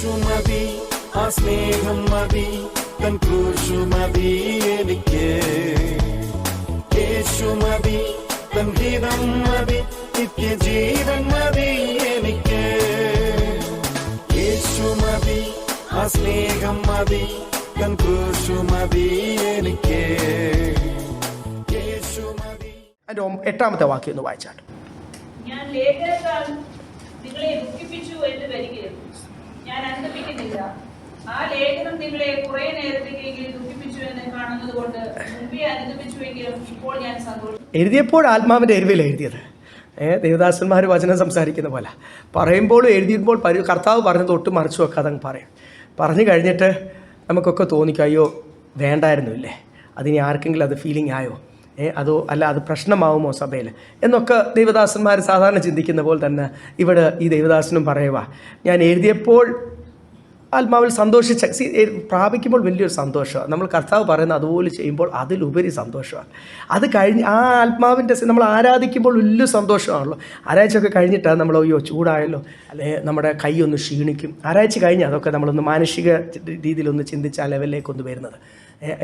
യേശു മതി, ആ സ്നേഹം മതി, തൻ ക്രൂശു മതി എനിക്ക്. യേശു മതി, തൻ ഹിതം മതി, നിത്യജീവൻ മതി എനിക്ക്. യേശു മതി, ആ സ്നേഹം മതി, തൻ ക്രൂശു മതി എനിക്ക്. യേശു മതി. അതിന്റെ 8ാമത്തെ വാക്യം ഒന്ന് വായിച്ചാട്ട്. ഞാൻ ലേഖനത്താൽ നിങ്ങളെ ദുഃഖിപ്പിച്ചു എന്ന് വരികയും ഞാൻ അനുദപിക്കുന്നില്ല. ആ ലേഖനം നിങ്ങളെ കുറെ നേരത്തേക്കെങ്കിലും ദുഃഖിപ്പിച്ചു എന്ന് കാണുന്നത് കൊണ്ട് മുമ്പേ അനുദപിച്ചുവെങ്കിലും ഇപ്പോൾ ഞാൻ സന്തോഷം. എഴുതിയപ്പോൾ ആത്മാവിൻ്റെ എരിവിൽ എഴുതിയത്. ദേവദാസന്മാർ വചനം സംസാരിക്കുന്ന പോലെ പറയുമ്പോഴും എഴുതിയുമ്പോൾ കർത്താവ് പറഞ്ഞത് ഒട്ടും മറിച്ചു വെക്കാതെ അങ്ങ് പറയും. പറഞ്ഞു കഴിഞ്ഞിട്ട് നമുക്കൊക്കെ തോന്നിക്കും, അയ്യോ വേണ്ടായിരുന്നില്ലേ, അതിനി ആർക്കെങ്കിലും അത് ഫീലിംഗ് ആയോ, അതോ അല്ല അത് പ്രശ്നമാവുമോ സഭയിൽ എന്നൊക്കെ ദൈവദാസന്മാർ സാധാരണ ചിന്തിക്കുന്ന പോലെ തന്നെ ഇവിടെ ഈ ദൈവദാസനും പറയുക, ഞാൻ എഴുതിയപ്പോൾ ആത്മാവിൽ സന്തോഷിച്ച പ്രാപിക്കുമ്പോൾ വലിയൊരു സന്തോഷമാണ്. നമ്മൾ കർത്താവ് പറയുന്നത് അതുപോലെ ചെയ്യുമ്പോൾ അതിലുപരി സന്തോഷമാണ്. അത് കഴിഞ്ഞ് ആ ആത്മാവിൻ്റെ നമ്മൾ ആരാധിക്കുമ്പോൾ വലിയ സന്തോഷമാണല്ലോ. ആരാഴ്ചയൊക്കെ കഴിഞ്ഞിട്ടാണ് നമ്മൾ അയ്യോ ചൂടായല്ലോ, അല്ലെ നമ്മുടെ കൈ ഒന്ന് ക്ഷീണിക്കും. ആരാഴ്ച കഴിഞ്ഞ് അതൊക്കെ നമ്മളൊന്ന് മാനസിക രീതിയിലൊന്ന് ചിന്തിച്ച് ആ ലെവലിലേക്കൊന്ന് വരുന്നത്.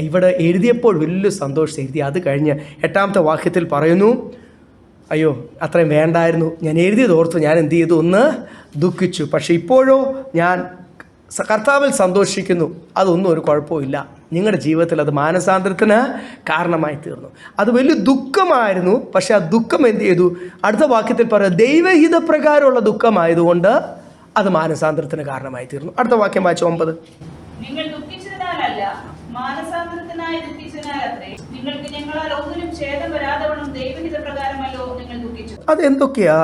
ഇവിടെ എഴുതിയപ്പോൾ വലിയ സന്തോഷം എഴുതി. അത് കഴിഞ്ഞ് 8ാമത്തെ വാക്യത്തിൽ പറയുന്നു, അയ്യോ അത്രയും വേണ്ടായിരുന്നു, ഞാൻ എഴുതിയത് ഓർത്തു ഞാൻ എന്ത് ചെയ്തു, ഒന്ന് ദുഃഖിച്ചു. പക്ഷേ ഇപ്പോഴോ ഞാൻ കർത്താവിൽ സന്തോഷിക്കുന്നു. അതൊന്നും ഒരു കുഴപ്പമില്ല. നിങ്ങളുടെ ജീവിതത്തിൽ അത് മാനസാന്തരത്തിന് കാരണമായി തീർന്നു. അത് വലിയ ദുഃഖമായിരുന്നു, പക്ഷെ ആ ദുഃഖം എന്ത് ചെയ്തു, അടുത്ത വാക്യത്തിൽ പറയുക ദൈവഹിതപ്രകാരമുള്ള ദുഃഖമായതുകൊണ്ട് അത് മാനസാന്തരത്തിന് കാരണമായി തീർന്നു. അടുത്ത വാക്യം വായിച്ചു 9. നിങ്ങൾ ദുഃഖിച്ചതിനാലല്ല മാനസാന്തരത്തിനായി ദുഃഖിച്ചതിനാലത്രേ. നിങ്ങൾക്ക് ഞങ്ങളാൽ ഒന്നിനും ഛേദം വരാതവണ്ണം ദൈവഹിത പ്രകാരമല്ലോ നിങ്ങൾ ദുഃഖിച്ചു. അതെന്തൊക്കെയാ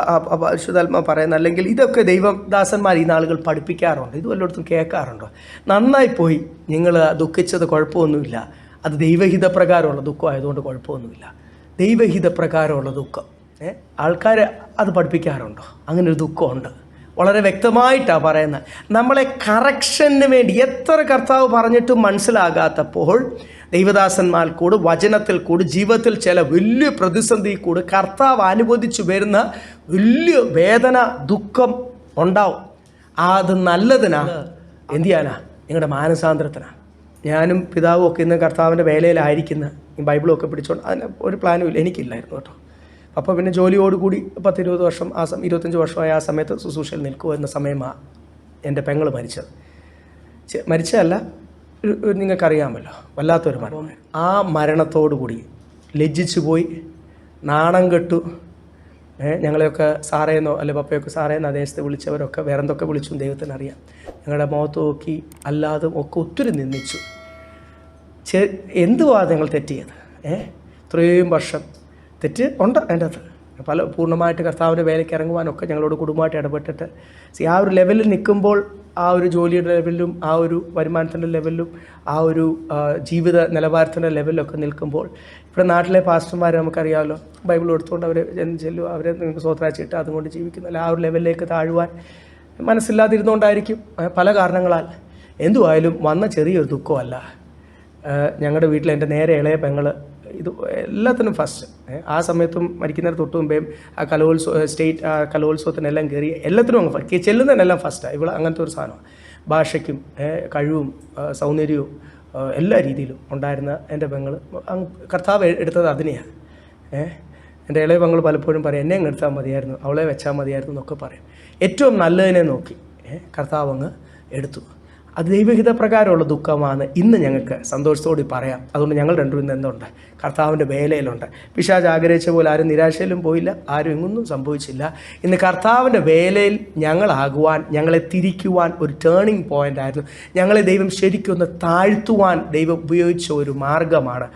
പരിശുദ്ധാത്മാ പറയുന്നത്? അല്ലെങ്കിൽ ഇതൊക്കെ ദൈവദാസന്മാർ ഈ നാളുകൾ പഠിപ്പിക്കാറുണ്ട്, ഇത് വല്ലയിടത്തും കേൾക്കാറുണ്ടോ? നന്നായി പോയി, നിങ്ങൾ ദുഃഖിച്ചത് കുഴപ്പമൊന്നുമില്ല, അത് ദൈവഹിതപ്രകാരമുള്ള ദുഃഖം ആയതുകൊണ്ട് കുഴപ്പമൊന്നുമില്ല. ദൈവഹിതപ്രകാരമുള്ള ദുഃഖം ആൾക്കാർ അത് പഠിപ്പിക്കാറുണ്ടോ? അങ്ങനൊരു ദുഃഖമുണ്ട്, വളരെ വ്യക്തമായിട്ടാണ് പറയുന്നത്. നമ്മളെ കറക്ഷന് വേണ്ടി എത്ര കർത്താവ് പറഞ്ഞിട്ടും മനസ്സിലാകാത്തപ്പോൾ ദൈവദാസന്മാർ കൂടെ വചനത്തിൽ കൂടി ജീവിതത്തിൽ ചില വലിയ പ്രതിസന്ധി കൂടി കർത്താവ് അനുവദിച്ചു വരുന്ന വലിയ വേദന ദുഃഖം ഉണ്ടാവും. അത് നല്ലതിനാണ്. എന്ത് ചെയ്യാനാ? നിങ്ങളുടെ മാനസാന്തരത്തിനാണ്. ഞാനും പിതാവും ഒക്കെ ഇന്ന് കർത്താവിൻ്റെ വേലയിലായിരിക്കുന്ന ഈ ബൈബിളൊക്കെ പിടിച്ചോണ്ട് അതിന് ഒരു പ്ലാനും ഇല്ല, എനിക്കില്ലായിരുന്നു കേട്ടോ. അപ്പോൾ പിന്നെ ജോലിയോടുകൂടി 10-20 വർഷം 25 വർഷമായ ആ സമയത്ത് ശുശ്രൂഷയിൽ നിൽക്കുക എന്ന സമയമാണ് എൻ്റെ പെങ്ങൾ മരിച്ചത്. മരിച്ചതല്ല, നിങ്ങൾക്കറിയാമല്ലോ, വല്ലാത്തൊരു മരണം. ആ മരണത്തോടു കൂടി ലജ്ജിച്ചു പോയി, നാണം കെട്ടു. ഞങ്ങളെയൊക്കെ സാറേന്നോ അല്ലെ പപ്പയൊക്കെ സാറേന്നോ ദേശത്ത് വിളിച്ചവരൊക്കെ വേറെ എന്തൊക്കെ വിളിച്ചു ദൈവത്തിനറിയാം. ഞങ്ങളുടെ മുഖത്ത് നോക്കി അല്ലാതും ഒക്കെ ഒത്തിരി നിന്ദിച്ചു. എന്തുവാ നിങ്ങൾ തെറ്റിയത്? ഇത്രയും വർഷം തെറ്റ് ഉണ്ട് അതിൻ്റെ അകത്ത്. പൂർണ്ണമായിട്ട് കർത്താവിൻ്റെ വേലയ്ക്ക് ഇറങ്ങുവാനൊക്കെ ഞങ്ങളോട് കുടുംബമായിട്ട് ഇടപെട്ടിട്ട് ആ ഒരു ലെവലിൽ നിൽക്കുമ്പോൾ, ആ ഒരു ജോലിയുടെ ലെവലിലും ആ ഒരു വരുമാനത്തിൻ്റെ ലെവലിലും ആ ഒരു ജീവിത നിലവാരത്തിൻ്റെ ലെവലിലൊക്കെ നിൽക്കുമ്പോൾ ഇവിടെ നാട്ടിലെ പാസ്റ്റർമാർ നമുക്കറിയാമല്ലോ, ബൈബിൾ എടുത്തുകൊണ്ട് അവർ ചെല്ലും, അവരെ നിങ്ങൾക്ക് സ്വത്രാച്ചിട്ട് അതുകൊണ്ട് ജീവിക്കുന്നില്ല. ആ ഒരു ലെവലിലേക്ക് താഴുവാൻ മനസ്സില്ലാതിരുന്നുകൊണ്ടായിരിക്കും പല കാരണങ്ങളാൽ. എന്തുമായാലും വന്ന ചെറിയൊരു ദുഃഖമല്ല. ഞങ്ങളുടെ വീട്ടിൽ എൻ്റെ നേരെ ഇളയ പെങ്ങൾ ഇത് എല്ലാത്തിനും ഫസ്റ്റ്. ആ സമയത്തും മരിക്കുന്നതിന് തൊട്ട് മുമ്പേയും ആ കലോത്സവത്തിനെല്ലാം കയറി എല്ലാത്തിനും അങ്ങ് ചെല്ലുന്നതിനെല്ലാം ഫസ്റ്റാണ്. ഇവിടെ അങ്ങനത്തെ ഒരു സാധനമാണ്. ഭാഷയ്ക്കും കഴിവും സൗന്ദര്യവും എല്ലാ രീതിയിലും ഉണ്ടായിരുന്ന എൻ്റെ പെങ്ങൾ കർത്താവ് എടുത്തത് അതിനെയാണ്. എൻ്റെ ഇളയ പെങ്ങൾ പലപ്പോഴും പറയും, എന്നെ അങ്ങ് എടുത്താൽ മതിയായിരുന്നു, അവളെ വെച്ചാൽ മതിയായിരുന്നു എന്നൊക്കെ പറയും. ഏറ്റവും നല്ലതിനെ നോക്കി കർത്താവ് അങ്ങ് എടുത്തു. അത് ദൈവഹിത പ്രകാരമുള്ള ദുഃഖമാണ്. ഇന്ന് ഞങ്ങൾക്ക് സന്തോഷത്തോടെ പറയാം. അതുകൊണ്ട് ഞങ്ങൾ രണ്ടും ഇന്ന് എന്തുണ്ട്, കർത്താവിൻ്റെ വേലയിലുണ്ട്. പിശാച് ആഗ്രഹിച്ച പോലെ ആരും നിരാശയിലും പോയില്ല, ആരും എങ്ങൊന്നും സംഭവിച്ചില്ല. ഇന്ന് കർത്താവിൻ്റെ വേലയിൽ ഞങ്ങളാകുവാൻ, ഞങ്ങളെ തിരിക്കുവാൻ ഒരു ടേണിംഗ് പോയിൻ്റ് ആയിരുന്നു. ഞങ്ങളെ ദൈവം ശരിക്കൊന്ന് താഴ്ത്തുവാൻ ദൈവം ഉപയോഗിച്ച ഒരു മാർഗമാണ്.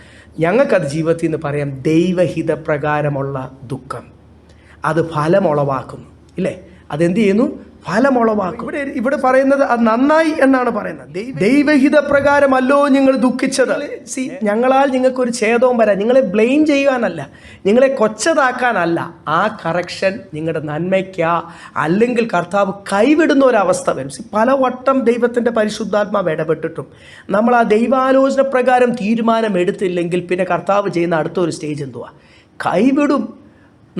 ഞങ്ങൾക്കത് ജീവിതത്തിൽ നിന്ന് പറയാം, ദൈവഹിത പ്രകാരമുള്ള ദുഃഖം അത് ഫലമുളവാക്കുന്നു. ഇല്ലേ? അതെന്ത് ചെയ്യുന്നു? ഫലമുളവാക്കും. ഇവിടെ പറയുന്നത് അത് നന്നായി എന്നാണ് പറയുന്നത്. ദൈവഹിത പ്രകാരമല്ലോ നിങ്ങൾ ദുഃഖിച്ചത്. ഞങ്ങളാൽ നിങ്ങൾക്കൊരു ഛേദവും വരാൻ, നിങ്ങളെ ബ്ലെയിം ചെയ്യാനല്ല, നിങ്ങളെ കൊച്ചതാക്കാനല്ല. ആ കറക്ഷൻ നിങ്ങളുടെ നന്മയ്ക്കാ. അല്ലെങ്കിൽ കർത്താവ് കൈവിടുന്ന ഒരവസ്ഥ വരും. പലവട്ടം ദൈവത്തിൻ്റെ പരിശുദ്ധാത്മാവ് ഇടപെട്ടിട്ടും നമ്മൾ ആ ദൈവാലോചന പ്രകാരം തീരുമാനം എടുത്തില്ലെങ്കിൽ പിന്നെ കർത്താവ് ചെയ്യുന്ന അടുത്തൊരു സ്റ്റേജ് എന്തുവാ? കൈവിടും.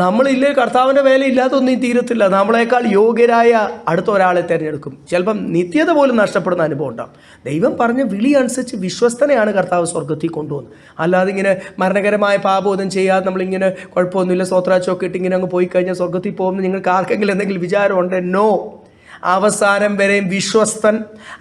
നമ്മളില്ലേ കർത്താവിൻ്റെ വേല ഇല്ലാത്തൊന്നും തീരത്തില്ല. നമ്മളെക്കാൾ യോഗ്യരായ അടുത്ത ഒരാളെ തിരഞ്ഞെടുക്കും. ചിലപ്പം നിത്യത പോലും നഷ്ടപ്പെടുന്ന അനുഭവം ഉണ്ടാകും. ദൈവം പറഞ്ഞ വിളി അനുസരിച്ച് വിശ്വസ്തനെയാണ് കർത്താവ് സ്വർഗത്തിൽ കൊണ്ടുവന്നത്. അല്ലാതെ ഇങ്ങനെ മരണകരമായ പാപമൊന്നും ചെയ്യാതെ നമ്മളിങ്ങനെ കുഴപ്പമൊന്നുമില്ല സ്വത്രാച്ചൊക്കെ ഇട്ട് ഇങ്ങനെ അങ്ങ് പോയി കഴിഞ്ഞാൽ സ്വർഗത്തിൽ പോകുമ്പോൾ നിങ്ങൾക്ക് ആർക്കെങ്കിലും എന്തെങ്കിലും വിചാരമുണ്ട്? നോ. അവസാനം വരെയും വിശ്വസ്തൻ,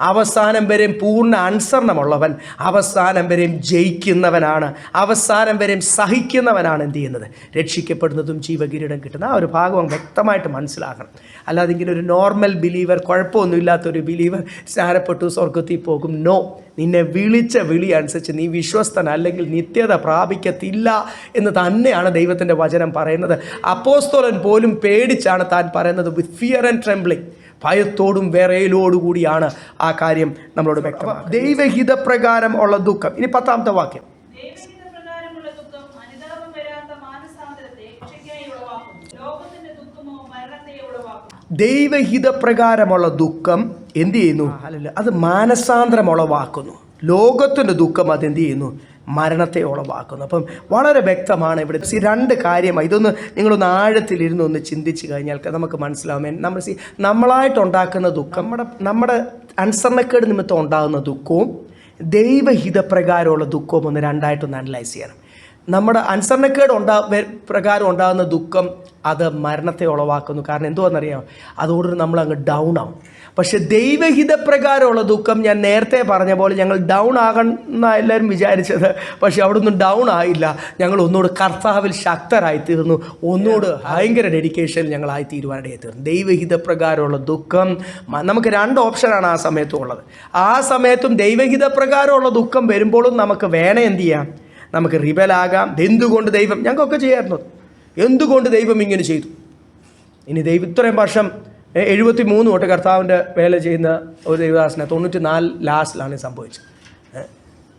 അവസാനം വരെയും പൂർണ്ണ അനുസരണമുള്ളവൻ, അവസാനം വരെയും ജയിക്കുന്നവനാണ്, അവസാനം വരെയും സഹിക്കുന്നവനാണ് എന്ത് ചെയ്യുന്നത്, രക്ഷിക്കപ്പെടുന്നതും ജീവകിരീടം കിട്ടുന്ന ആ ഒരു ഭാഗം വ്യക്തമായിട്ട് മനസ്സിലാക്കണം. അല്ലാതെ ഇങ്ങനെ ഒരു നോർമൽ ബിലീവർ, കുഴപ്പമൊന്നുമില്ലാത്തൊരു ബിലീവർ സ്നാനപ്പെട്ടു സ്വർഗത്തിൽ പോകും. നോ. നിന്നെ വിളിച്ച വിളി അനുസരിച്ച് നീ വിശ്വസ്തൻ അല്ലെങ്കിൽ നിത്യത പ്രാപിക്കത്തില്ല എന്ന് തന്നെയാണ് ദൈവത്തിൻ്റെ വചനം പറയുന്നത്. അപ്പോസ്തലൻ പോലും പേടിച്ചാണ് താൻ പറയുന്നത്. വിത്ത് ഫിയർ ആൻഡ് ട്രെംബ്ലിംഗ്, ഭയത്തോടും വിറയലോടുകൂടിയാണ് ആ കാര്യം നമ്മളോട് വ്യക്തമാണ്. ദൈവഹിതപ്രകാരം ഉള്ള ദുഃഖം. ഇനി 10ാമത്തെ വാക്യം. ദൈവഹിതപ്രകാരമുള്ള ദുഃഖം എന്ത് ചെയ്യുന്നു? അത് മാനസാന്തരം ഉളവാക്കുന്നു. ലോകത്തിൻ്റെ ദുഃഖം അതെന്ത് ചെയ്യുന്നു? മരണത്തെ ഉളവാക്കുന്നു. അപ്പം വളരെ വ്യക്തമാണ് ഇവിടെ 2 കാര്യമായി. ഇതൊന്ന് നിങ്ങളൊന്ന് ആഴത്തിലിരുന്ന് ഒന്ന് ചിന്തിച്ച് കഴിഞ്ഞാൽ നമുക്ക് മനസ്സിലാവും. നമ്മളായിട്ടുണ്ടാക്കുന്ന ദുഃഖം, നമ്മുടെ അനുസരണക്കേട് നിമിത്തം ഉണ്ടാകുന്ന ദുഃഖവും ദൈവഹിതപ്രകാരമുള്ള ദുഃഖവും ഒന്ന് രണ്ടായിട്ടൊന്ന് അനലൈസ് ചെയ്യണം. നമ്മുടെ അനുസരണക്കേട് പ്രകാരം ഉണ്ടാകുന്ന ദുഃഖം അത് മരണത്തെ ഉളവാക്കുന്നു. കാരണം എന്തുവാണെന്നറിയാം, അതോടൊരു നമ്മളങ്ങ് ഡൗൺ ആവും. പക്ഷെ ദൈവഹിതപ്രകാരമുള്ള ദുഃഖം, ഞാൻ നേരത്തെ പറഞ്ഞ പോലെ ഞങ്ങൾ ഡൗൺ ആകണമെന്ന എല്ലാവരും വിചാരിച്ചത്, പക്ഷെ അവിടെ ഒന്നും ഡൗൺ ആയില്ല. ഞങ്ങൾ ഒന്നുകൂടെ കർത്താവിൽ ശക്തരായി തീർന്നു, ഒന്നുകൂടെ ഭയങ്കര ഡെഡിക്കേഷനിൽ ഞങ്ങളായി തീരുവാനായി തീർന്നു. ദൈവഹിതപ്രകാരമുള്ള ദുഃഖം നമുക്ക് 2 ഓപ്ഷനാണ് ആ സമയത്തും ഉള്ളത്. ആ സമയത്തും ദൈവഹിതപ്രകാരമുള്ള ദുഃഖം വരുമ്പോഴും നമുക്ക് വേണേ എന്ത് ചെയ്യാം, നമുക്ക് റിബലാകാം. എന്തുകൊണ്ട് ദൈവം, ഞങ്ങൾക്കൊക്കെ ചെയ്യാറുണ്ട്, എന്തുകൊണ്ട് ദൈവം ഇങ്ങനെ ചെയ്തു? ഇനി ദൈവം ഇത്രയും വർഷം 73 തൊട്ട് കർത്താവിൻ്റെ വേല ചെയ്യുന്ന ഒരു ദൈവദാസനെ 94 ലാസ്റ്റിലാണ് സംഭവിച്ചത്.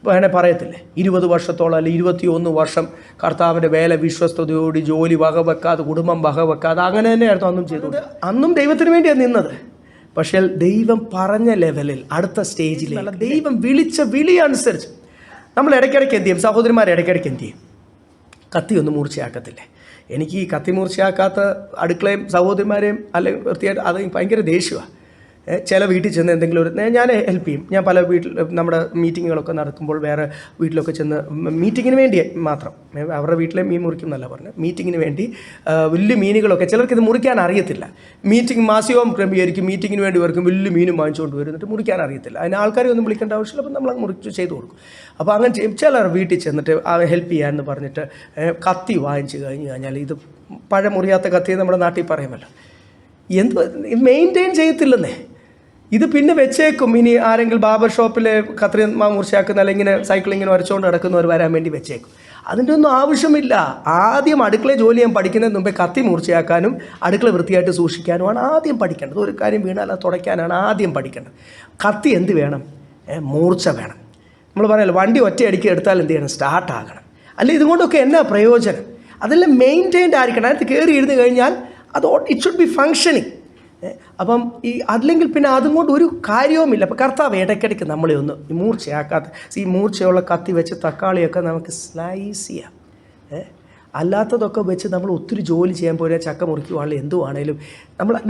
വേണേൽ പറയത്തില്ലേ, 20 വർഷത്തോളം അല്ലെങ്കിൽ 21 വർഷം കർത്താവിൻ്റെ വേല വിശ്വസ്തയോടി ജോലി വകവെക്കാതെ, കുടുംബം വകവെക്കാതെ അങ്ങനെ തന്നെയായിരുന്നു അന്നും ചെയ്തത്. അന്നും ദൈവത്തിന് വേണ്ടിയാണ് നിന്നത്. പക്ഷേ ദൈവം പറഞ്ഞ ലെവലിൽ അടുത്ത സ്റ്റേജിൽ ദൈവം വിളിച്ച വിളി അനുസരിച്ച് നമ്മൾ ഇടയ്ക്കിടയ്ക്ക് എന്ത് ചെയ്യും? സഹോദരിമാർ ഇടയ്ക്കിടയ്ക്ക് എന്ത് ചെയ്യും? കത്തി ഒന്നും മൂർച്ചയാക്കത്തില്ലേ? എനിക്ക് ഈ കത്തി മൂർച്ചയാക്കാത്ത അടുക്കളയും സഹോദരിമാരെയും അല്ലെങ്കിൽ വൃത്തിയായിട്ട് അത് ഭയങ്കര ദേഷ്യമാണ്. ചില വീട്ടിൽ ചെന്ന് എന്തെങ്കിലും ഒരു ഞാൻ ഹെൽപ്പ് ചെയ്യും. ഞാൻ പല വീട്ടിൽ നമ്മുടെ മീറ്റിങ്ങുകളൊക്കെ നടക്കുമ്പോൾ വേറെ വീട്ടിലൊക്കെ ചെന്ന് മീറ്റിങ്ങിന് വേണ്ടി മാത്രം, അവരുടെ വീട്ടിലെ മീൻ മുറിക്കും എന്നല്ല പറഞ്ഞത്, മീറ്റിങ്ങിന് വേണ്ടി വലിയ മീനുകളൊക്കെ ചിലർക്ക് ഇത് മുറിക്കാൻ അറിയത്തില്ല. മീറ്റിംഗ് മാസികവും ക്രമീകരിക്കും, മീറ്റിങ്ങിന് വേണ്ടി വർക്കും വലിയ മീനും വാങ്ങിച്ചുകൊണ്ട് വരുന്നിട്ട് മുറിക്കാൻ അറിയത്തില്ല. അതിന് ആൾക്കാരെ ഒന്നും വിളിക്കേണ്ട ആവശ്യമില്ല. അപ്പം നമ്മൾ മുറിച്ച് ചെയ്ത് കൊടുക്കും. അപ്പോൾ അങ്ങനെ ചെയ്യും. ചിലർ വീട്ടിൽ ചെന്നിട്ട് ഹെൽപ്പ് ചെയ്യാമെന്ന് പറഞ്ഞിട്ട് കത്തി വാങ്ങിച്ച് കഴിഞ്ഞാൽ ഇത് പഴം മുറിയാത്ത കത്തി നമ്മുടെ നാട്ടിൽ പറയുമല്ലോ, എന്ത് മെയിൻറ്റെയിൻ ചെയ്യത്തില്ലെന്നേ. ഇത് പിന്നെ വെച്ചേക്കും. ഇനി ആരെങ്കിലും ബാർബർ ഷോപ്പിൽ കത്രി മൂർച്ചയാക്കുന്ന അല്ലെങ്കിൽ ഇങ്ങനെ സൈക്കിളിങ്ങനെ വരച്ചുകൊണ്ട് നടക്കുന്നവർ വരാൻ വേണ്ടി വെച്ചേക്കും. അതിൻ്റെ ഒന്നും ആവശ്യമില്ല. ആദ്യം അടുക്കളയിൽ ജോലി ചെയ്യാൻ പഠിക്കുന്നതിന് മുമ്പേ കത്തി മൂർച്ചയാക്കാനും അടുക്കള വൃത്തിയായിട്ട് സൂക്ഷിക്കാനുമാണ് ആദ്യം പഠിക്കേണ്ടത്. ഒരു കാര്യം വീണാൽ അത് തുടയ്ക്കാനാണ് ആദ്യം പഠിക്കേണ്ടത്. കത്തി എന്ത് വേണം? മൂർച്ച വേണം. നമ്മൾ പറയല്ലോ, വണ്ടി ഒറ്റയടിക്ക് എടുത്താൽ എന്ത് ചെയ്യണം? സ്റ്റാർട്ടാകണം. അല്ല ഇതുകൊണ്ടൊക്കെ എന്നാ പ്രയോജനം? അതെല്ലാം മെയിൻറ്റെയിൻഡ് ആയിരിക്കണം. അതിനകത്ത് കയറി ഇരുന്ന് കഴിഞ്ഞാൽ അത് ഇറ്റ് ഷുഡ് ബി ഫങ്ഷനിങ്. അപ്പം അല്ലെങ്കിൽ പിന്നെ അതും കൊണ്ട് ഒരു കാര്യവുമില്ല. അപ്പോൾ കർത്താവ് ഇടയ്ക്കിടയ്ക്ക് നമ്മളെ ഒന്ന് മൂർച്ചയാക്കാത്ത ഈ മൂർച്ചയുള്ള കത്തി വെച്ച് തക്കാളിയൊക്കെ നമുക്ക് സ്ലൈസ് ചെയ്യാം. അല്ലാത്തതൊക്കെ വെച്ച് നമ്മൾ ഒത്തിരി ജോലി ചെയ്യാൻ പോയാൽ ചക്ക മുറിക്കുവാണെങ്കിൽ എന്തുവാണേലും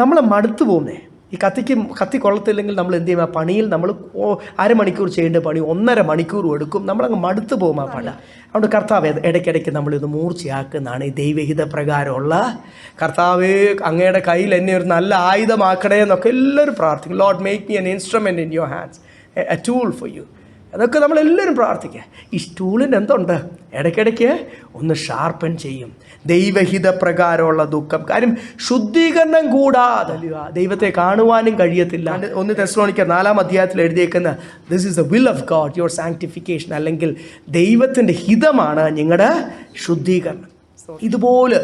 നമ്മളെ മടുത്തു പോകുന്നേ. ഈ കത്തി കൊള്ളത്തില്ലെങ്കിൽ നമ്മൾ എന്ത് ചെയ്യും? ആ പണിയിൽ നമ്മൾ അരമണിക്കൂർ ചെയ്യേണ്ട പണി 1.5 മണിക്കൂറും എടുക്കും. നമ്മളങ്ങ് മടുത്തു പോകും ആ പണി. അതുകൊണ്ട് കർത്താവ് ഇടയ്ക്കിടയ്ക്ക് നമ്മളിത് മൂർച്ചയാക്കുന്നതാണ് ഈ ദൈവഹിത പ്രകാരമുള്ള. കർത്താവ് അങ്ങയുടെ കയ്യിൽ എന്നെ ഒരു നല്ല ആയുധമാക്കണേ എന്നൊക്കെ എല്ലാവരും പ്രാർത്ഥിക്കും. Lord make me N instrument in your hands, A tool for you. അതൊക്കെ നമ്മളെല്ലാവരും പ്രാർത്ഥിക്കുക. ഈ സ്റ്റൂളിന് എന്തുണ്ട്? ഇടയ്ക്കിടയ്ക്ക് ഒന്ന് ഷാർപ്പൻ ചെയ്യും. ദൈവഹിത പ്രകാരമുള്ള ദുഃഖം. കാര്യം ശുദ്ധീകരണം കൂടാതെ ദൈവത്തെ കാണുവാനും കഴിയത്തില്ല. 1 തെസ്സലോനിക്കർ 4-ാം അധ്യായത്തിൽ എഴുതിയേക്കുന്ന this is the will of God, your sanctification, അല്ലെങ്കിൽ ദൈവത്തിൻ്റെ ഹിതമാണ് നിങ്ങളുടെ ശുദ്ധീകരണം. ഇതുപോലെ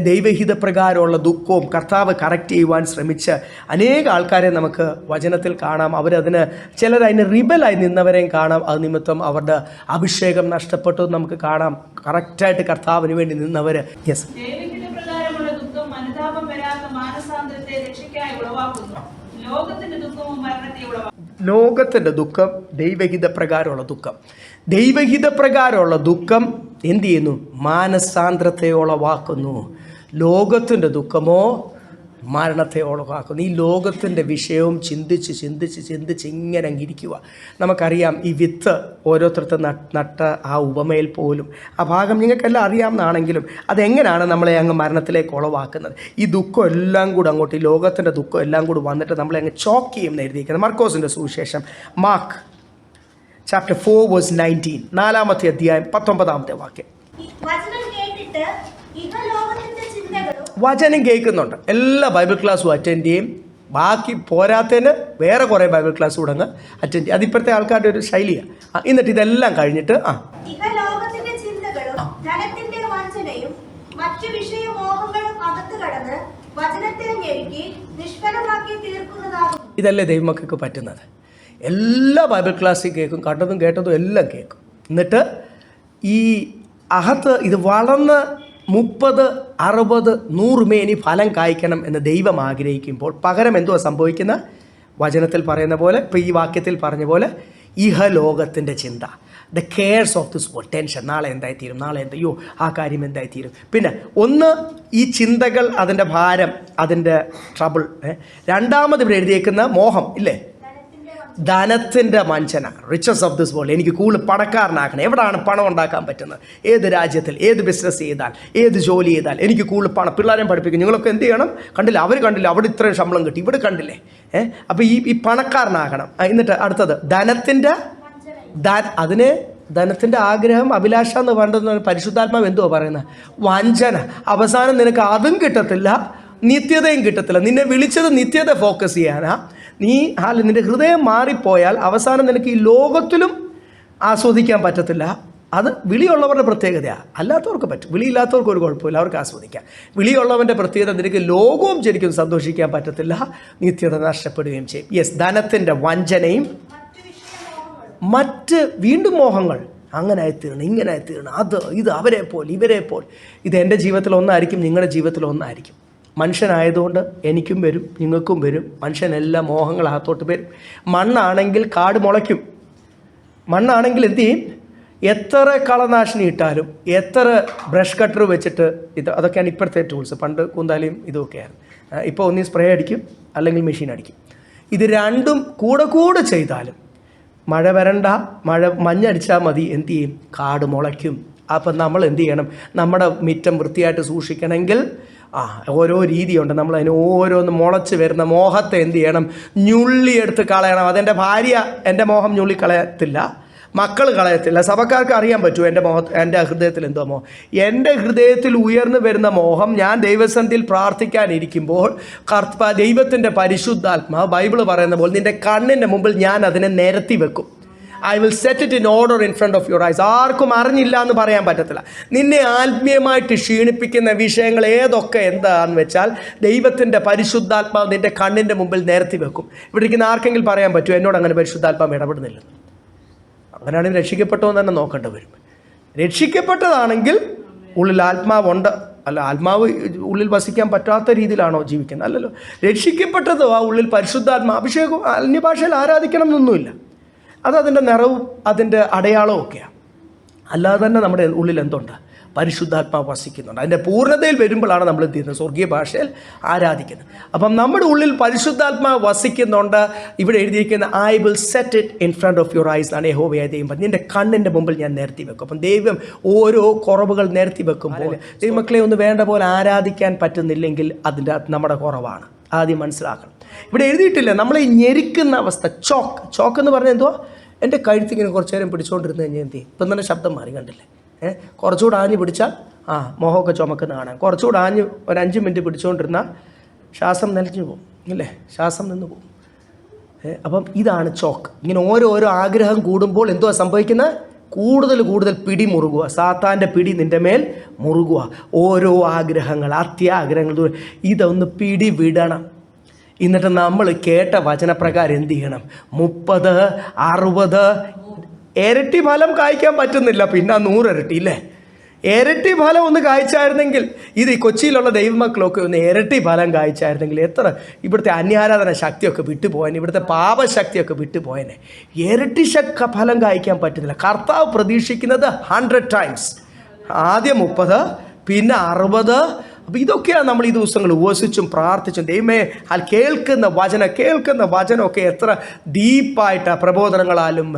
ദൈവഹിത പ്രകാരമുള്ള ദുഃഖവും കർത്താവ് കറക്റ്റ് ചെയ്യുവാൻ ശ്രമിച്ച അനേക ആൾക്കാരെ നമുക്ക് വചനത്തിൽ കാണാം. അവരതിന് ചിലരതിന് റിബലായി നിന്നവരെയും കാണാം. അത് നിമിത്തം അവരുടെ അഭിഷേകം നഷ്ടപ്പെട്ടു നമുക്ക് കാണാം. കറക്റ്റായിട്ട് കർത്താവിന് വേണ്ടി നിന്നവർ. യെസ്, ലോകത്തിൻ്റെ ദുഃഖം ദൈവഹിത പ്രകാരമുള്ള ദുഃഖം. ദൈവഹിത പ്രകാരമുള്ള ദുഃഖം എന്ത് ചെയ്യുന്നു? മാനസാന്തരത്തെ ഉളവാക്കുന്നു. ലോകത്തിൻ്റെ ദുഃഖമോ മരണത്തെ ഒഴിവാക്കുന്നു. ഈ ലോകത്തിൻ്റെ വിഷയവും ചിന്തിച്ച് ഇങ്ങനെ അങ്ങിരിക്കുക. നമുക്കറിയാം ഈ വിത്ത് ഓരോരുത്തർക്കും നട്ട ആ ഉപമയിൽ പോലും ആ ഭാഗം നിങ്ങൾക്കെല്ലാം അറിയാവുന്നതാണെങ്കിലും അതെങ്ങനെയാണ് നമ്മളെ അങ്ങ് മരണത്തിലേക്ക് ഉളവാക്കുന്നത്. ഈ ദുഃഖം എല്ലാം കൂടെ അങ്ങോട്ട്, ഈ ലോകത്തിൻ്റെ ദുഃഖം എല്ലാം കൂടി വന്നിട്ട് നമ്മളെ അങ്ങ് ചോക്ക് ചെയ്യുമെന്ന് എഴുതിയിരിക്കുന്നത്. മർക്കോസിൻ്റെ സുവിശേഷം മാർക്ക് ചാപ്റ്റർ 4:19, 4-ാമത്തെ അധ്യായം 19-ാമത്തെ വാക്യം. വചനം കേൾക്കുന്നുണ്ട്. എല്ലാ ബൈബിൾ ക്ലാസ്സും അറ്റൻഡ് ചെയ്യും. ബാക്കി പോരാത്തതിന് വേറെ കുറേ ബൈബിൾ ക്ലാസ് കൂടെ അങ്ങ് അറ്റൻഡ് ചെയ്യും. അതിപ്പോഴത്തെ ആൾക്കാരുടെ ഒരു ശൈലിയാണ്. എന്നിട്ട് ഇതെല്ലാം കഴിഞ്ഞിട്ട് ഇതല്ലേ ദൈവമക്കൾക്ക് പറ്റുന്നത്. എല്ലാ ബൈബിൾ ക്ലാസ്സിൽ കേൾക്കും, കണ്ടതും കേട്ടതും എല്ലാം കേൾക്കും. എന്നിട്ട് ഈ അകത്ത് ഇത് വളർന്ന് 30, 60, 100 മേനി ഫലം കായ്ക്കണം എന്ന് ദൈവം ആഗ്രഹിക്കുമ്പോൾ പകരം എന്തുവാ സംഭവിക്കുന്ന? വചനത്തിൽ പറയുന്ന പോലെ, ഇപ്പോൾ ഈ വാക്യത്തിൽ പറഞ്ഞ പോലെ, ഇഹലോകത്തിൻ്റെ ചിന്ത, the CARES of this world, tension, നാളെ എന്തായിത്തീരും, നാളെ എന്തയ്യോ ആ കാര്യം എന്തായിത്തീരും. പിന്നെ ഒന്ന് ഈ ചിന്തകൾ, അതിൻ്റെ ഭാരം, അതിൻ്റെ ട്രബിൾ. രണ്ടാമത് ഇവിടെ എഴുതിയേക്കുന്ന മോഹം ഇല്ലേ, ധനത്തിൻ്റെ വഞ്ചന, റിച്ചസ് ഓഫ് ദിസ് വേൾഡ്. എനിക്ക് കൂടുതൽ പണക്കാരനാക്കണം. എവിടെയാണ് പണം ഉണ്ടാക്കാൻ പറ്റുന്നത്? ഏത് രാജ്യത്തിൽ, ഏത് ബിസിനസ് ചെയ്താൽ, ഏത് ജോലി ചെയ്താൽ എനിക്ക് കൂടുതൽ പണം. പിള്ളേരെ പഠിപ്പിക്കും. നിങ്ങളൊക്കെ എന്ത് ചെയ്യണം? കണ്ടില്ല, അവർ കണ്ടില്ല, അവിടെ ഇത്രയും ശമ്പളം കിട്ടി, ഇവിടെ കണ്ടില്ലേ. അപ്പോൾ ഈ പണക്കാരനാകണം. എന്നിട്ട് അടുത്തത് ധനത്തിൻ്റെ അതിന് ധനത്തിൻ്റെ ആഗ്രഹം, അഭിലാഷ എന്ന് പറയുന്നത് പരിശുദ്ധാത്മാവ് എന്തുവാ പറയുന്നത്? വഞ്ചന. അവസാനം നിനക്ക് അതും കിട്ടത്തില്ല, നിത്യതയും കിട്ടത്തില്ല. നിന്നെ വിളിച്ചത് നിത്യത ഫോക്കസ് ചെയ്യാനാ. നിന്റെ ഹൃദയം മാറിപ്പോയാൽ അവസാനം നിനക്ക് ഈ ലോകത്തിലും ആസ്വദിക്കാൻ പറ്റത്തില്ല. അത് വിളിയുള്ളവരുടെ പ്രത്യേകതയാണ്. അല്ലാത്തവർക്ക് പറ്റും. വിളിയില്ലാത്തവർക്ക് ഒരു കുഴപ്പമില്ല, അവർക്ക് ആസ്വദിക്കാം. വിളിയുള്ളവൻ്റെ പ്രത്യേകത നിനക്ക് ലോകവും ശരിക്കും സന്തോഷിക്കാൻ പറ്റത്തില്ല, നിത്യത നഷ്ടപ്പെടുകയും ചെയ്യും. യെസ്, ധനത്തിൻ്റെ വഞ്ചനയും മറ്റ് വീണ്ടും മോഹങ്ങൾ. അങ്ങനെ ആയിത്തീരണം, ഇങ്ങനെ ആയിത്തീരണം, ഇത് അവരെ പോലെ ഇവരെ പോലെ. ഇത് എൻ്റെ ജീവിതത്തിൽ ഒന്നായിരിക്കും, നിങ്ങളുടെ ജീവിതത്തിൽ ഒന്നായിരിക്കും. മനുഷ്യനായതുകൊണ്ട് എനിക്കും വരും, നിങ്ങൾക്കും വരും. മനുഷ്യനെല്ലാം മോഹങ്ങളകത്തോട്ട് വരും. മണ്ണാണെങ്കിൽ കാട് മുളയ്ക്കും. മണ്ണാണെങ്കിൽ എന്ത് ചെയ്യും? എത്ര കളനാശിനി ഇട്ടാലും, എത്ര ബ്രഷ് കട്ടർ വെച്ചിട്ട് അതൊക്കെയാണ് ഇപ്പോഴത്തെ ടൂൾസ്. പണ്ട് കൂന്താലിയും ഇതൊക്കെയായിരുന്നു. ഇപ്പോൾ ഒന്നീ സ്പ്രേ അടിക്കും, അല്ലെങ്കിൽ മെഷീൻ അടിക്കും. ഇത് രണ്ടും കൂടെ ചെയ്താലും മഴ വരണ്ട, മഞ്ഞടിച്ചാൽ മതി, എന്ത് ചെയ്യും? കാട് മുളയ്ക്കും. അപ്പം നമ്മൾ എന്ത് ചെയ്യണം? നമ്മുടെ മുറ്റം വൃത്തിയായിട്ട് സൂക്ഷിക്കണമെങ്കിൽ ഓരോ രീതിയുണ്ട്. നമ്മളതിന് ഓരോന്ന് മുളച്ച് വരുന്ന മോഹത്തെ എന്ത് ചെയ്യണം? ഞുള്ളിയെടുത്ത് കളയണം. അതെൻ്റെ ഭാര്യ എൻ്റെ മോഹം ഞുള്ളി കളയത്തില്ല, മക്കൾ കളയത്തില്ല. സഭക്കാർക്ക് അറിയാൻ പറ്റുമോ എൻ്റെ ഹൃദയത്തിൽ എന്തോ മോഹം? എൻ്റെ ഹൃദയത്തിൽ ഉയർന്നു വരുന്ന മോഹം, ഞാൻ ദൈവസന്നിധിയിൽ പ്രാർത്ഥിക്കാനിരിക്കുമ്പോൾ ദൈവത്തിൻ്റെ പരിശുദ്ധാത്മാവ് ബൈബിൾ പറയുന്ന പോലെ നിൻ്റെ കണ്ണിൻ്റെ മുമ്പിൽ ഞാൻ അതിനെ നിരത്തി വെക്കും. I will set it in order in front of your eyes. ആർക്കും അറിഞ്ഞില്ല എന്ന് പറയാൻ പറ്റത്തില്ല. നിന്നെ ആത്മീയമായിട്ട് ക്ഷീണിപ്പിക്കുന്ന വിഷയങ്ങൾ ഏതൊക്കെ എന്താണെന്ന് വെച്ചാൽ ദൈവത്തിൻ്റെ പരിശുദ്ധാത്മാവ് നിൻ്റെ കണ്ണിൻ്റെ മുമ്പിൽ നിരത്തി വെക്കും. ഇവിടെ ഇരിക്കുന്ന ആർക്കെങ്കിലും പറയാൻ പറ്റുമോ എന്നോട് അങ്ങനെ പരിശുദ്ധാത്മാവ് ഇടപെടുന്നില്ല? അങ്ങനെയാണെങ്കിൽ രക്ഷിക്കപ്പെട്ടോ എന്ന് തന്നെ നോക്കേണ്ടി വരും. രക്ഷിക്കപ്പെട്ടതാണെങ്കിൽ ഉള്ളിൽ ആത്മാവുണ്ട്. അല്ല, ആത്മാവ് ഉള്ളിൽ വസിക്കാൻ പറ്റാത്ത രീതിയിലാണോ ജീവിക്കുന്നത്? അല്ലല്ലോ. രക്ഷിക്കപ്പെട്ടത് ഉള്ളിൽ പരിശുദ്ധാത്മാ അഭിഷേകം. അന്യഭാഷയിൽ ആരാധിക്കണം എന്നൊന്നുമില്ല. അതിൻ്റെ നിറവും അതിൻ്റെ അടയാളവും ഒക്കെയാണ്. അല്ലാതെ തന്നെ നമ്മുടെ ഉള്ളിൽ എന്തുണ്ട്? പരിശുദ്ധാത്മാവ് വസിക്കുന്നുണ്ട്. അതിൻ്റെ പൂർണ്ണതയിൽ വരുമ്പോഴാണ് നമ്മൾ എന്ത് ചെയ്യുന്നത്? സ്വർഗീയ ഭാഷയിൽ ആരാധിക്കുന്നത്. അപ്പം നമ്മുടെ ഉള്ളിൽ പരിശുദ്ധാത്മാവ് വസിക്കുന്നുണ്ട്. ഇവിടെ എഴുതിയിരിക്കുന്ന I will set it in front of your eyes എന്നാണ് യഹോവയായ ദൈവം പറഞ്ഞത്. നിൻ്റെ കണ്ണിൻ്റെ മുമ്പിൽ ഞാൻ നിരത്തി വെക്കും. അപ്പം ദൈവം ഓരോ കുറവുകൾ നിരത്തി വെക്കുമ്പോൾ ദൈവമക്കളെ ഒന്ന് വേണ്ട പോലെ ആരാധിക്കാൻ പറ്റുന്നില്ലെങ്കിൽ അതിൻ്റെ നമ്മുടെ കുറവാണ്. ആദ്യം മനസ്സിലാക്കണം. ഇവിടെ എഴുതിയിട്ടില്ല നമ്മളെ ഈ ഞെരിക്കുന്ന അവസ്ഥ. ചോക്ക് എന്ന് പറഞ്ഞാൽ എന്തുവാ? എൻ്റെ കഴുത്തിങ്ങനെ കുറച്ച് നേരം പിടിച്ചുകൊണ്ടിരുന്ന് കഴിഞ്ഞാൽ എന്ത് ചെയ്യും? ഇപ്പം തന്നെ ശബ്ദം മാറി, കണ്ടില്ലേ? കുറച്ചുകൂടെ ആഞ്ഞ് പിടിച്ചാൽ മോഹമൊക്കെ ചുമക്കുന്ന കാണാം. കുറച്ചുകൂടെ ആഞ്ഞ് ഒരു 5 മിനിറ്റ് പിടിച്ചുകൊണ്ടിരുന്നാൽ ശ്വാസം നിലഞ്ഞു പോകും, ഇല്ലേ? ശ്വാസം നിന്ന് പോകും. അപ്പം ഇതാണ് ചോക്ക്. ഇങ്ങനെ ഓരോരോ ആഗ്രഹം കൂടുമ്പോൾ എന്തുവാ സംഭവിക്കുന്നത്? കൂടുതൽ പിടി മുറുകുക. സാത്താൻ്റെ പിടി നിൻ്റെ മേൽ മുറുകുക. ഓരോ ആഗ്രഹങ്ങൾ, അത്യാഗ്രഹങ്ങൾ, ഇതൊന്ന് പിടി വിടണം. എന്നിട്ട് നമ്മൾ കേട്ട വചനപ്രകാരം എന്ത് ചെയ്യണം? 30, 60 ഇരട്ടി ഫലം കായ്ക്കാൻ പറ്റുന്നില്ല, പിന്നെ 100 ഇരട്ടി, ഇല്ലേ? ഇരട്ടി ഫലം ഒന്ന് കായ്ച്ചായിരുന്നെങ്കിൽ, ഇത് ഈ കൊച്ചിയിലുള്ള ദൈവമക്കളൊക്കെ ഒന്ന് ഇരട്ടി ഫലം കായ്ച്ചായിരുന്നെങ്കിൽ എത്ര ഇവിടുത്തെ അന്യാരാധന ശക്തിയൊക്കെ വിട്ടുപോയനെ, ഇവിടുത്തെ പാപശക്തിയൊക്കെ വിട്ടുപോയനെ. ഇരട്ടി ഫലം കായ്ക്കാൻ പറ്റുന്നില്ല. കർത്താവ് പ്രതീക്ഷിക്കുന്നത് 100 ടൈംസ്. ആദ്യം 30, പിന്നെ 60, അപ്പോൾ ഇതൊക്കെയാണ് നമ്മൾ ഈ ദിവസങ്ങൾ ഉപവസിച്ചും പ്രാർത്ഥിച്ചും ദൈവമേ കേൾക്കുന്ന വചനമൊക്കെ എത്ര ഡീപ്പായിട്ടാണ് പ്രബോധനങ്ങളാലും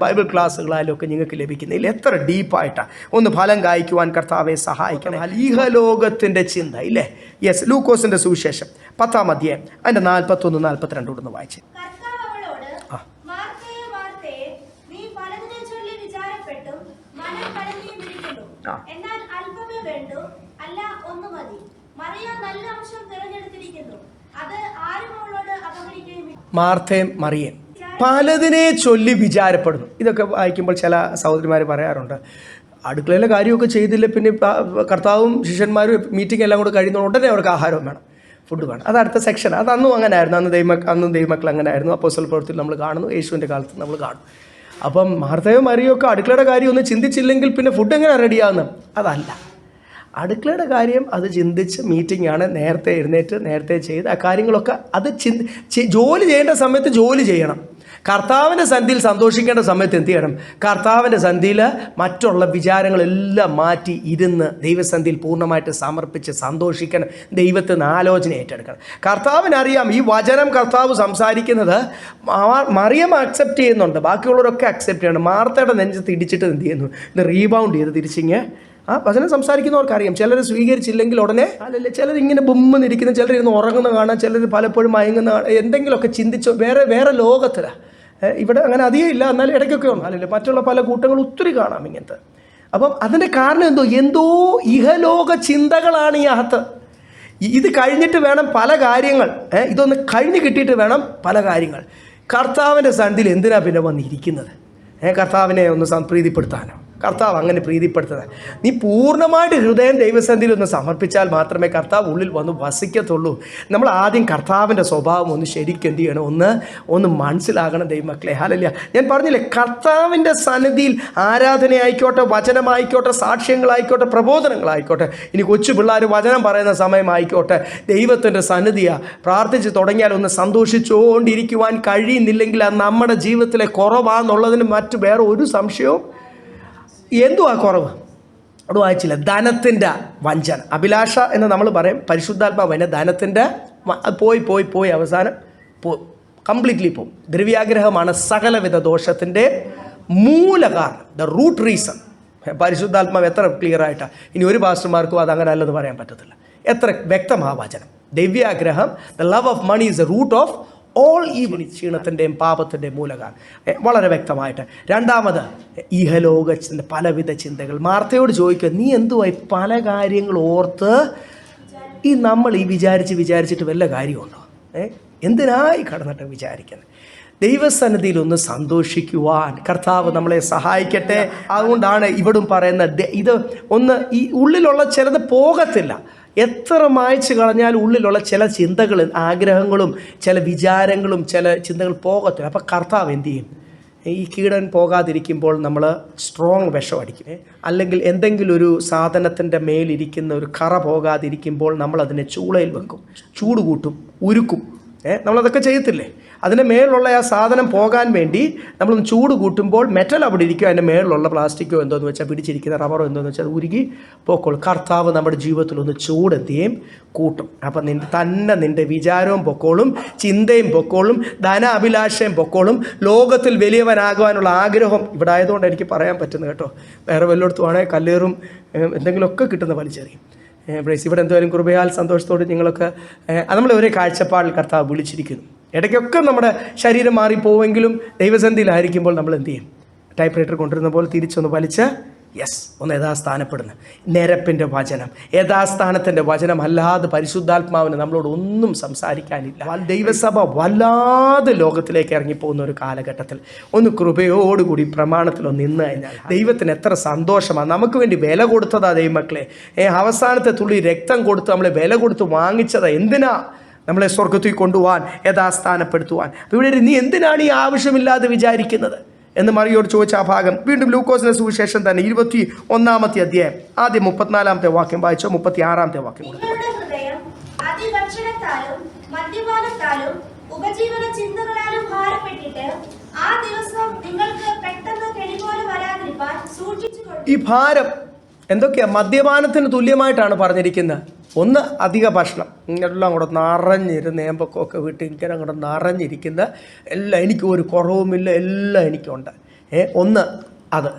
ബൈബിൾ ക്ലാസ്സുകളാലും ഒക്കെ നിങ്ങൾക്ക് ലഭിക്കുന്നില്ല. എത്ര ഡീപ്പായിട്ടാണ് ഒന്ന് ഫലം കായ്ക്കുവാൻ കർത്താവെ സഹായിക്കണം. ലോകത്തിൻ്റെ ചിന്ത ഇല്ലേ? യെസ്, ലൂക്കോസിൻ്റെ സുവിശേഷം 10-ാം അധ്യായം അതിൻ്റെ 41-42 ഒന്ന് വായിച്ച്. മാർത്തയും മറിയയും പലതിനെ ചൊല്ലി വിചാരപ്പെടുന്നു. ഇതൊക്കെ വായിക്കുമ്പോൾ ചില സഹോദരിമാർ പറയാറുണ്ട്, അടുക്കളയിലെ കാര്യമൊക്കെ ചെയ്തില്ല പിന്നെ കർത്താവും ശിഷ്യന്മാരും മീറ്റിംഗ് എല്ലാം കൂടെ കഴിയുന്ന ഉടനെ അവർക്ക് ആഹാരവും വേണം, ഫുഡ് വേണം. അത് അടുത്ത സെക്ഷൻ. അത് അന്നും അങ്ങനെ ആയിരുന്നു. അന്നും ദൈവമക്കൾ അങ്ങനെ ആയിരുന്നു. അപ്പോസ്തല പ്രവൃത്തിയിൽ നമ്മൾ കാണുന്നു, യേശുവിൻ്റെ കാലത്ത് നമ്മൾ കാണും. അപ്പം മാർത്തയും മറിയൊക്കെ അടുക്കളയുടെ കാര്യം ഒന്നും ചിന്തിച്ചില്ലെങ്കിൽ പിന്നെ ഫുഡ് എങ്ങനെ റെഡിയാകുന്നത്? അതല്ല, അടുക്കളയുടെ കാര്യം അത് ചിന്തിച്ച് മീറ്റിംഗ് ആണ്, നേരത്തെ എഴുന്നേറ്റ് നേരത്തെ ചെയ്ത് ആ കാര്യങ്ങളൊക്കെ അത് ജോലി ചെയ്യേണ്ട സമയത്ത് ജോലി ചെയ്യണം. കർത്താവിൻ്റെ സന്ധിയിൽ സന്തോഷിക്കേണ്ട സമയത്ത് എന്ത് ചെയ്യണം? കർത്താവിൻ്റെ സന്ധിയിൽ മറ്റുള്ള വിചാരങ്ങളെല്ലാം മാറ്റി ഇരുന്ന് ദൈവസന്ധിയിൽ പൂർണ്ണമായിട്ട് സമർപ്പിച്ച് സന്തോഷിക്കണം. ദൈവത്തിൽ നിന്ന് ആലോചന ഏറ്റെടുക്കണം. കർത്താവിനറിയാം ഈ വചനം കർത്താവ് സംസാരിക്കുന്നത് മറിയം അക്സെപ്റ്റ് ചെയ്യുന്നുണ്ട്, ബാക്കിയുള്ളവരൊക്കെ അക്സെപ്റ്റ് ചെയ്യണം. മാർത്തയുടെ നെഞ്ചത്ത് ഇടിച്ചിട്ട് എന്ത് ചെയ്യുന്നു? ഇത് റീബൗണ്ട് ചെയ്ത് തിരിച്ചിങ്ങ് ആ വചനം സംസാരിക്കുന്നവർക്കറിയാം. ചിലർ സ്വീകരിച്ചില്ലെങ്കിൽ ഉടനെ അല്ലല്ലേ, ചിലർ ഇങ്ങനെ ബൊമ്മെന്നിരിക്കുന്ന, ചിലർ ഇരുന്ന് ഉറങ്ങുന്ന കാണാം, ചിലർ പലപ്പോഴും മയങ്ങുന്ന കാണാം, എന്തെങ്കിലുമൊക്കെ ചിന്തിച്ചോ വേറെ ലോകത്തിലാണ്. ഇവിടെ അങ്ങനെ അധികം ഇല്ല, എന്നാലും ഇടയ്ക്കൊക്കെ ഉണ്ട് അല്ലല്ലേ. മറ്റുള്ള പല കൂട്ടങ്ങൾ ഒത്തിരി കാണാം ഇങ്ങനത്തെ. അപ്പം അതിൻ്റെ കാരണം എന്തോ ഇഹലോക ചിന്തകളാണ് ഈ അകത്ത്. ഇത് കഴിഞ്ഞിട്ട് വേണം പല കാര്യങ്ങൾ, ഇതൊന്ന് കഴിഞ്ഞ് കിട്ടിയിട്ട് വേണം പല കാര്യങ്ങൾ. കർത്താവിൻ്റെ സന്ധിയിൽ എന്തിനാ പിന്നെ വന്നിരിക്കുന്നത്? കർത്താവിനെ ഒന്ന് പ്രീതിപ്പെടുത്താനോ? കർത്താവ് അങ്ങനെ പ്രീതിപ്പെടുത്തുന്നത്. നീ പൂർണ്ണമായിട്ട് ഹൃദയം ദൈവസന്ധിയിൽ ഒന്ന് സമർപ്പിച്ചാൽ മാത്രമേ കർത്താവ് ഉള്ളിൽ വന്ന് വസിക്കത്തുള്ളൂ. നമ്മൾ ആദ്യം കർത്താവിൻ്റെ സ്വഭാവം ഒന്ന് ശരിക്കും എന്ത് ചെയ്യണം? ഒന്ന് മനസ്സിലാകണം ദൈവമക്കളെ. ഹല്ലേലൂയ. ഞാൻ പറഞ്ഞില്ലേ, കർത്താവിൻ്റെ സന്നിധിയിൽ ആരാധനയായിക്കോട്ടെ, വചനമായിക്കോട്ടെ, സാക്ഷ്യങ്ങളായിക്കോട്ടെ, പ്രബോധനങ്ങളായിക്കോട്ടെ, ഇനി കൊച്ചു പിള്ളേർ വചനം പറയുന്ന സമയമായിക്കോട്ടെ, ദൈവത്തിൻ്റെ സന്നിധിയാണ്. പ്രാർത്ഥിച്ച് തുടങ്ങിയാൽ ഒന്ന് സന്തോഷിച്ചുകൊണ്ടിരിക്കുവാൻ കഴിയുന്നില്ലെങ്കിൽ അത് നമ്മുടെ ജീവിതത്തിലെ കുറവാണെന്നുള്ളതിന് മറ്റു വേറെ ഒരു സംശയവും എന്തുവാ കുറവ്? അവിടെ വായിച്ചില്ല, ധനത്തിൻ്റെ വഞ്ചന, അഭിലാഷ എന്ന് നമ്മൾ പറയും. പരിശുദ്ധാത്മാവിനെ ധനത്തിൻ്റെ പോയി അവസാനം കംപ്ലീറ്റ്ലി പോകും. ദ്രവ്യാഗ്രഹമാണ് സകലവിധ ദോഷത്തിൻ്റെ മൂലകാരണം, ദ റൂട്ട് റീസൺ. പരിശുദ്ധാത്മാവ് എത്ര ക്ലിയർ ആയിട്ടാണ്. ഇനി ഒരു പാസ്റ്റർമാർക്കും അതങ്ങനെ അല്ലെന്ന് പറയാൻ പറ്റത്തില്ല. എത്ര വ്യക്തമാ വചനം. ദ്രവ്യാഗ്രഹം, the love of money is the root of all evil, ക്ഷീണത്തിൻ്റെയും പാപത്തിൻ്റെയും മൂലകാരണം. വളരെ വ്യക്തമായിട്ട്. രണ്ടാമത് ഇഹലോകത്തിൻ്റെ പലവിധ ചിന്തകൾ. മാർത്തയോട് ചോദിക്കുക, നീ എന്തുവായി പല കാര്യങ്ങൾ ഓർത്ത് നമ്മൾ വിചാരിച്ചിട്ട് വല്ല കാര്യമുണ്ടോ? എന്തിനായി കടന്നിട്ട് വിചാരിക്കുന്നത്? ദൈവസന്നിധിയിൽ ഒന്ന് സന്തോഷിക്കുവാൻ കർത്താവ് നമ്മളെ സഹായിക്കട്ടെ. അതുകൊണ്ടാണ് ഇവിടും പറയുന്നത്, ഇത് ഒന്ന് ഈ ഉള്ളിലുള്ള ചിലത് പോകത്തില്ല. എത്ര മായ്ച്ച് കളഞ്ഞാൽ ഉള്ളിലുള്ള ചില ചിന്തകളും ആഗ്രഹങ്ങളും ചില വിചാരങ്ങളും ചില ചിന്തകൾ പോകത്തില്ല. അപ്പോൾ കർത്താവ് എന്തു ചെയ്യും? ഈ കീടൻ പോകാതിരിക്കുമ്പോൾ നമ്മൾ സ്ട്രോങ് വിഷം അടിക്കും. അല്ലെങ്കിൽ എന്തെങ്കിലും ഒരു സാധനത്തിൻ്റെ മേലിരിക്കുന്ന ഒരു കറ പോകാതിരിക്കുമ്പോൾ നമ്മളതിനെ ചൂളയിൽ വെക്കും, ചൂട് കൂട്ടും, ഉരുക്കും. നമ്മളതൊക്കെ ചെയ്യത്തില്ലേ? അതിൻ്റെ മേലുള്ള ആ സാധനം പോകാൻ വേണ്ടി നമ്മളൊന്ന് ചൂട് കൂട്ടുമ്പോൾ മെറ്റൽ അവിടെ ഇരിക്കും, അതിൻ്റെ മേളിലുള്ള പ്ലാസ്റ്റിക്കോ എന്തോന്ന് വെച്ചാൽ പിടിച്ചിരിക്കുന്ന റബ്ബറോ എന്തോന്ന് വെച്ചാൽ അത് ഉരുകി പോക്കോളും. കർത്താവ് നമ്മുടെ ജീവിതത്തിലൊന്ന് ചൂടെത്തിയും കൂട്ടും. അപ്പം നിൻ്റെ വിചാരവും പൊക്കോളും, ചിന്തയും പൊക്കോളും, ധനാഭിലാഷയും പൊക്കോളും. ലോകത്തിൽ വലിയവനാകുവാനുള്ള ആഗ്രഹം ഇവിടെ ആയതുകൊണ്ട് എനിക്ക് പറയാൻ പറ്റുന്നത് കേട്ടോ. വേറെ വല്ലയിടത്തുവാണെങ്കിൽ കല്ലേറും എന്തെങ്കിലുമൊക്കെ കിട്ടുന്ന വലിച്ചെറിയും. ഇവിടെ എന്തായാലും കൃപയാൽ സന്തോഷത്തോടെ നിങ്ങളൊക്കെ നമ്മളെ ഒരേ കാഴ്ചപ്പാടിൽ കർത്താവ് വിളിച്ചിരിക്കുന്നു. ഇടയ്ക്കൊക്കെ നമ്മുടെ ശരീരം മാറിപ്പോവെങ്കിലും ദൈവസന്ധിയിലായിരിക്കുമ്പോൾ നമ്മൾ എന്ത് ചെയ്യും? ടൈപ്പ് റൈറ്റർ കൊണ്ടുവരുന്ന പോലെ തിരിച്ചൊന്ന് വലിച്ച് ഒന്ന് യഥാസ്ഥാനപ്പെടുന്നു. നിരപ്പിൻ്റെ വചനം, യഥാസ്ഥാനത്തിൻ്റെ വചനം അല്ലാതെ പരിശുദ്ധാത്മാവിന് നമ്മളോട് ഒന്നും സംസാരിക്കാനില്ല. ദൈവസഭ വല്ലാതെ ലോകത്തിലേക്ക് ഇറങ്ങിപ്പോകുന്ന ഒരു കാലഘട്ടത്തിൽ ഒന്ന് കൃപയോടുകൂടി പ്രമാണത്തിലൊന്ന് നിന്ന് കഴിഞ്ഞാൽ ദൈവത്തിന് എത്ര സന്തോഷമാണ്. നമുക്ക് വേണ്ടി വില കൊടുത്തതാ ദൈവമക്കളെ. അവസാനത്തെ തുള്ളി രക്തം കൊടുത്ത് നമ്മളെ വില കൊടുത്ത് വാങ്ങിച്ചതാ. എന്തിനാ? നമ്മളെ സ്വർഗത്തിൽ കൊണ്ടുപോകാൻ, യഥാസ്ഥാനപ്പെടുത്തുവാൻ. അപ്പോൾ ഇവിടെ നീ എന്തിനാണ് ഈ ആവശ്യമില്ലാതെ വിചാരിക്കുന്നത് എന്ന് മറിയോട് ചോദിച്ച ആ ഭാഗം വീണ്ടും ലൂക്കോസിന്റെ സുവിശേഷം തന്നെ 21-ാമത്തെ അധ്യായം ആദ്യം 34-ാമത്തെ വാക്യം വായിച്ചോ, 36-ാമത്തെ വാക്യം കൂടെ. ഈ ഭാരം എന്തൊക്കെയാ? മദ്യപാനത്തിന് തുല്യമായിട്ടാണ് പറഞ്ഞിരിക്കുന്നത്. ഒന്ന് അധിക ഭക്ഷണം, ഇങ്ങനെല്ലാം കൂടെ നിറഞ്ഞിരുന്ന് നേമ്പൊക്കെ വിട്ട് ഇങ്ങനെ കൂടെ നിറഞ്ഞിരിക്കുന്ന എല്ലാം, എനിക്ക് ഒരു കുറവുമില്ല, എല്ലാം എനിക്കുണ്ട്. ഒന്ന് അത്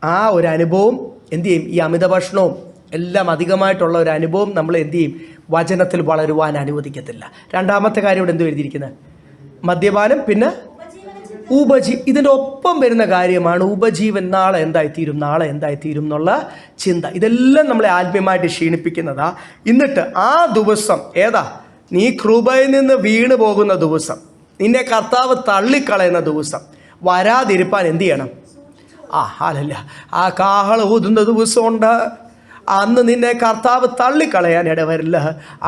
ആ ഒരു അനുഭവം എന്തു ചെയ്യും? ഈ അമിത ഭക്ഷണവും എല്ലാം അധികമായിട്ടുള്ള ഒരു അനുഭവം നമ്മൾ എന്തു ചെയ്യും? വചനത്തിൽ വളരുവാൻ അനുവദിക്കത്തില്ല. രണ്ടാമത്തെ കാര്യം ഇവിടെ എന്ത് എഴുതിയിരിക്കുന്നത്? മദ്യപാനം, പിന്നെ ഇതിൻ്റെ ഒപ്പം വരുന്ന കാര്യമാണ് ഉപജീവൻ. നാളെ എന്തായിത്തീരും, നാളെ എന്തായിത്തീരും എന്നുള്ള ചിന്ത. ഇതെല്ലാം നമ്മളെ ആത്മീയമായിട്ട് ക്ഷീണിപ്പിക്കുന്നതാ. എന്നിട്ട് ആ ദിവസം ഏതാ? നീ കൃപയിൽ നിന്ന് വീണ് പോകുന്ന ദിവസം, നിന്നെ കർത്താവ് തള്ളിക്കളയുന്ന ദിവസം വരാതിരിപ്പാൻ എന്ത് ചെയ്യണം? അല്ലല്ല, ആ കാഹള ഊതുന്ന ദിവസമുണ്ട്, അന്ന് നിന്നെ കർത്താവ് തള്ളിക്കളയാൻ ഇടവരില്ല.